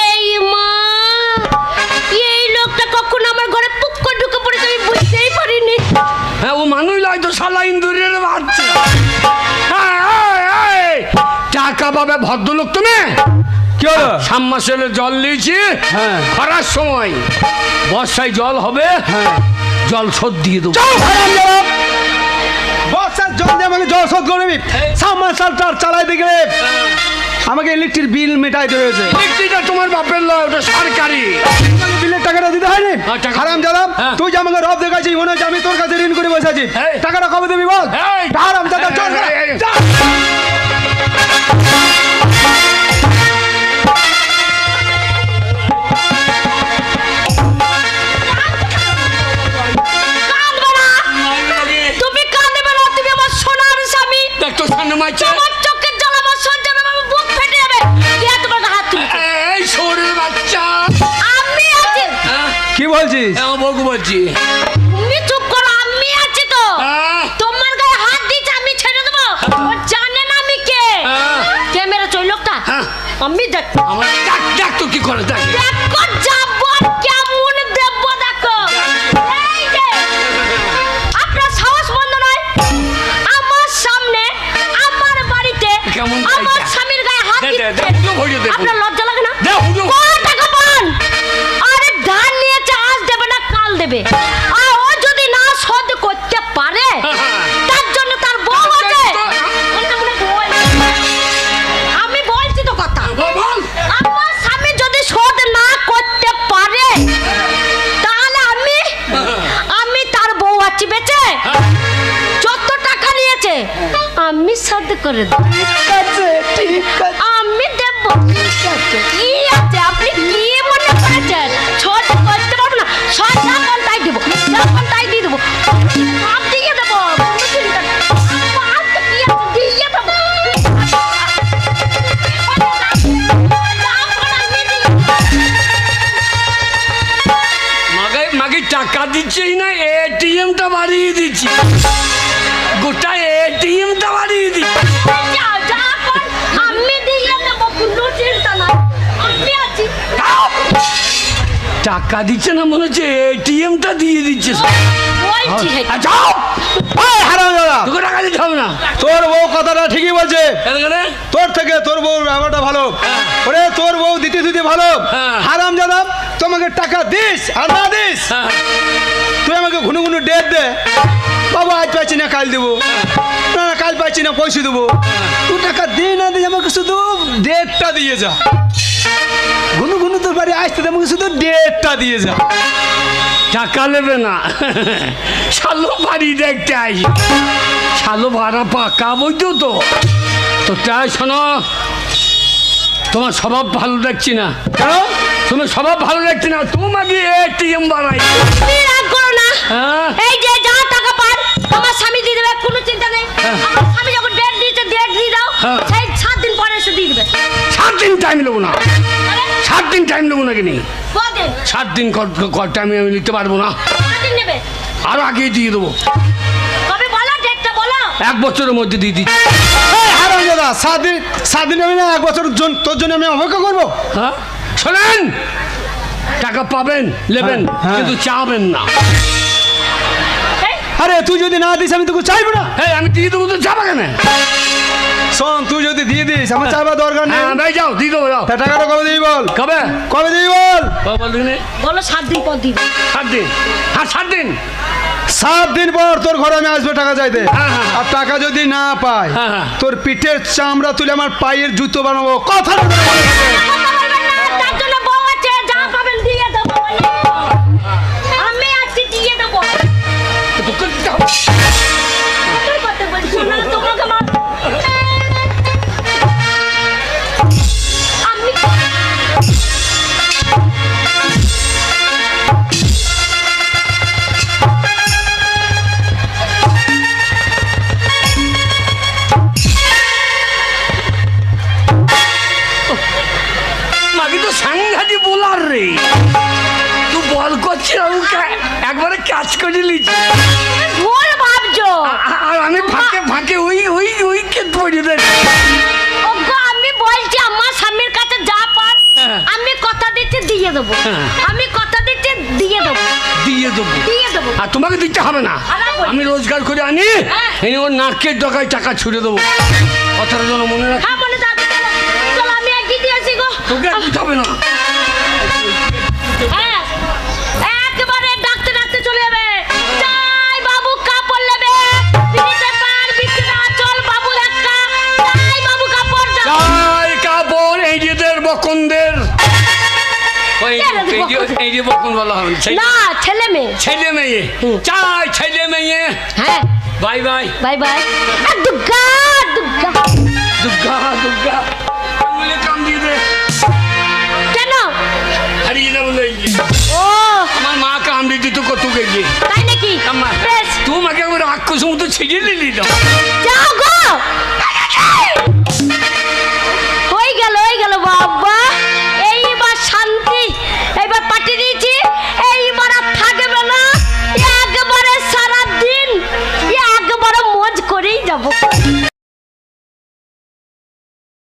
এই মা, এই লোকটা কখন আমার ঘরে পুক করে ঢুকে পড়েছে আমি বুঝতেই পারিনি। হ্যাঁ ও মানুষ লয় তো, শালা ইন্দুরের বাচ্চা। টাকা পাবে ভদ্রলোক তুমি? কি হলো? সাম্মাসেলে জল নিয়েছি, হ্যাঁ। খরার সময়, বর্ষায় জল হবে, হ্যাঁ। জল শোধ দিয়ে দেবো। বর্ষার জল দিয়ে আমাকে জল শোধ করবি? সাবমার্সালটা চালাইতে গেলে আমাকে ইলেকট্রিক বিল মেটাইতে হয়েছে। ইলেকট্রিকটা তোমার বাপের লয়, ওটা সরকারি। বিলের টাকাটা দিতে হয়নি? হ্যাঁ, টাকা- হারামজাদা, হ্যাঁ। তুই যে আমাকে রব দেখাচ্ছিস, মনে হচ্ছে আমি তোর কাছে ঋণ করে বসে আছি। এই। টাকাটা কবে দিবি বল? এই। হারামজাদা, চল না। এই, এই, এই। যা। কাঁদবে না, তুমি কাঁদবে না, তুমি আমার সোনার স্বামী। দেখ তো সামনে মাইছে। তোমার চোখের জল আমার সহ্য হবে না, আমার বুক ফেটে যাবে। কে তোমার গায়ে হাত তুলেছে? এই শোরের বাচ্চা। আমি আছি। হ্যাঁ, কি বলছিস? আমার বউকে বলছি। তুমি চুপ করো, আমি আছি তো। হ্যাঁ। তোমার গায়ে হাত দিয়েছে, আমি ছেড়ে দেবো? ও জানে না আমি কে। হ্যাঁ। কে মেরেছে ওই লোকটা? হ্যাঁ। আমি দেখ, আমার ডাক ডাক তো কি করে দেখ। দেখো যাবো কেমন দেবো, দেখো। এই যে, আপনার সাহস বন্ধ নয়, আমার সামনে, আমার বাড়িতে, কেমন আমার গায়ে? স্বামীর গায়ে হাত দে, দে, দিচ্ছে। দে, হুজুর ভরিয়ে দে। আপনার লজ্জা লাগে না? দে, হুজুর। কোন টাকা পান? আরে ধান নিয়েছে, আজ দেবে না কাল দেবে। আর ও যদি না শোধ করতে পারে, তার জন্য তার বউ আছে। আমি বলছি তো কথা। বল। আমার স্বামী যদি শোধ না করতে পারে, তাহলে আমি তার বউ আছি বেঁচে। যত টাকা নিয়েছে আমি শোধ করে দেব। আমি দেব। কি আছে, আপনি কি মনে করেছেন শোধ করতে পারবো না? শোধ যখন তাই দেবো, যখন তাই দিয়ে দেবো, সব দিয়ে দেবো, কোনো চিন্তা নেই। আমার তো কি আছে, দিয়ে দেবো। মাগে টাকা দিচ্ছেই না, এটিএমটা বাড়িয়ে দিচ্ছি। গোটা এটিএম টিএমটা বাড়িয়ে দিই। যাও যা কর আমি দিয়ে দেবো, কোনো চিন্তা নাই, আমি আছি। টাকা দিচ্ছে না মনে হচ্ছে এটিএমটা দিয়ে দিচ্ছে সব। বলছি যাও এই হারামজাদা, তোকে টাকা দিতে হবে না। তোর বউ কথাটা ঠিকই বলছে। এখানে তোর থেকে তোর বউ ব্যাপারটা ভালো। হ্যাঁ। ওরে তোর বউ দিতে দিতে ভালো। হ্যাঁ। হারামজাদা, তোমাকে টাকা দিস আর না দিস, হ্যাঁ, তুই আমাকে ঘুনু ঘুনু ডেট দে, বাবা আজ পাচ্ছি না কাল দেবো, না না কাল পাচ্ছি না পয়সা দেবো। তুই টাকা দিয়ে না দিয়ে আমাকে শুধু ডেটটা দিয়ে যা। ঘুনু ঘুনু তোর বাড়ি আসতে দে, আমাকে শুধু ডেটটা দিয়ে যা। টাকা নেবে না, শালো বাড়ি দেখতে আসি, শালো ভাড়া পাকা বইতো তো। তো তাই শোনো, তোমার স্বভাব ভালো দেখছি না। কেন? তোমার স্বভাব ভালো দেখছি না, তোমাকে এটিএম বাড়াই। তুমি রাগ করো না, হ্যাঁ এই যে যা টাকা পান আমার স্বামী দিয়ে দেবে, কোনো চিন্তা নেই। হ্যাঁ। আমার স্বামী যখন ডেট দিয়েছে ডেট দিয়ে দাও, হ্যাঁ। সেই 7 দিন পরে এসে দিয়ে দেবে। 7 দিন টাইম নেবো না, 7 দিন টাইম নেবো না কিনি, কদিন 7 দিন টাইম আমি নিতে পারবো না, 7 দিন নেবে? আরো আগে দিয়ে দেবো। কবে বলো, ডেটটা বলো। 1 বছরের মধ্যে দিয়ে দিচ্ছি। এই হারামজাদা, 7 দিন আমি না 1 বছর তোর জন্য আমি অপেক্ষা করবো? হ্যাঁ শোনেন, টাকা পাবেন নেবেন, হ্যাঁ। কিন্তু চাবেন না। এই, আরে তুই যদি না দিস আমি তোকে চাইবো না। হ্যাঁ আমি দিয়ে দেবো, তো যাবা কেন? শোন, তুই যদি দিয়ে দিস আমার চাইবার দরকার নেই। হ্যাঁ ভাই যাও দিয়ে দেবো, যাও। তা টাকাটা কবে দিবি বল? কবে কবে দিবি বল? বলদিনে বলো 7 দিন পর দিবে। 7 দিন, হ্যাঁ 7 দিন। 7 দিন পর তোর ঘরে আমি আসবো টাকা চাইতে। হ্যাঁ, হ্যাঁ। আর টাকা যদি না পাই, হ্যাঁ, হ্যাঁ। তোর পিঠের চামড়া তুলে আমার পায়ের জুতো বানাবো। কথাটা তোর মনে থাকে। কথা বলবেন না, তার জন্য বউ আছে, যা পাবেন দিয়ে দেবো বলে। আমি আজকে দিয়ে দেবো। তোকে তুই কথা বলছিস না, তোমাকে মা আমি মাকে তো সাংঘাতি বলার রে, তুই বল করছিস একবারে কাজ করে নিচ্ছি। ভুল ভাবছো। আর আমি ফাঁকে ফাঁকে ওই ওই ওই কে পড়ে দেয়। ওগো আমি বলছি আমার স্বামীর কাছে যা পান হ্যাঁ। আমি কথা দিচ্ছি দিয়ে দেবো। হ্যাঁ। আমি কথা দিচ্ছি দিয়ে দেবো, দিয়ে দেবো, দিয়ে দেবো। আর তোমাকে দিতে হবে না, আমি রোজগার করে আনি, হ্যাঁ। এনে ওর নাকের ডগায় টাকা ছুড়ে দেবো। কথাটা যেন মনে রাখ। হ্যাঁ মনে থাকবে, চলো চলো আমি এগিয়ে দিয়ে আসি গো। তোকে আর দিতে হবে না। হ্যাঁ একবারে ডাকতে ডাকতে চলে যাবে। যাই বাবু কাপড় নেবে, বিড়িতে পার বিক্রি চল বাবু একটা। যাই বাবু কাপড় যাও। চাই কাপড় এই যেদের বকনদের, ওই এই যে বকন বলা হবে, না ছেলে মেয়ে। ছেলে মেয়ে, চাই ছেলে মেয়ে। হ্যাঁ bye bye. Bye bye. Durga Durga. Durga Durga আঙুলে কাম দিয়ে দে, কেন? হারিয়ে যাবো না। ও আমার মা কাম দিয়ে দিত কত গেছে। তাই নাকি? আমার বেশ তোমাকে একবার রাক্ষস মতো ছিঁড়ে নিলি তো।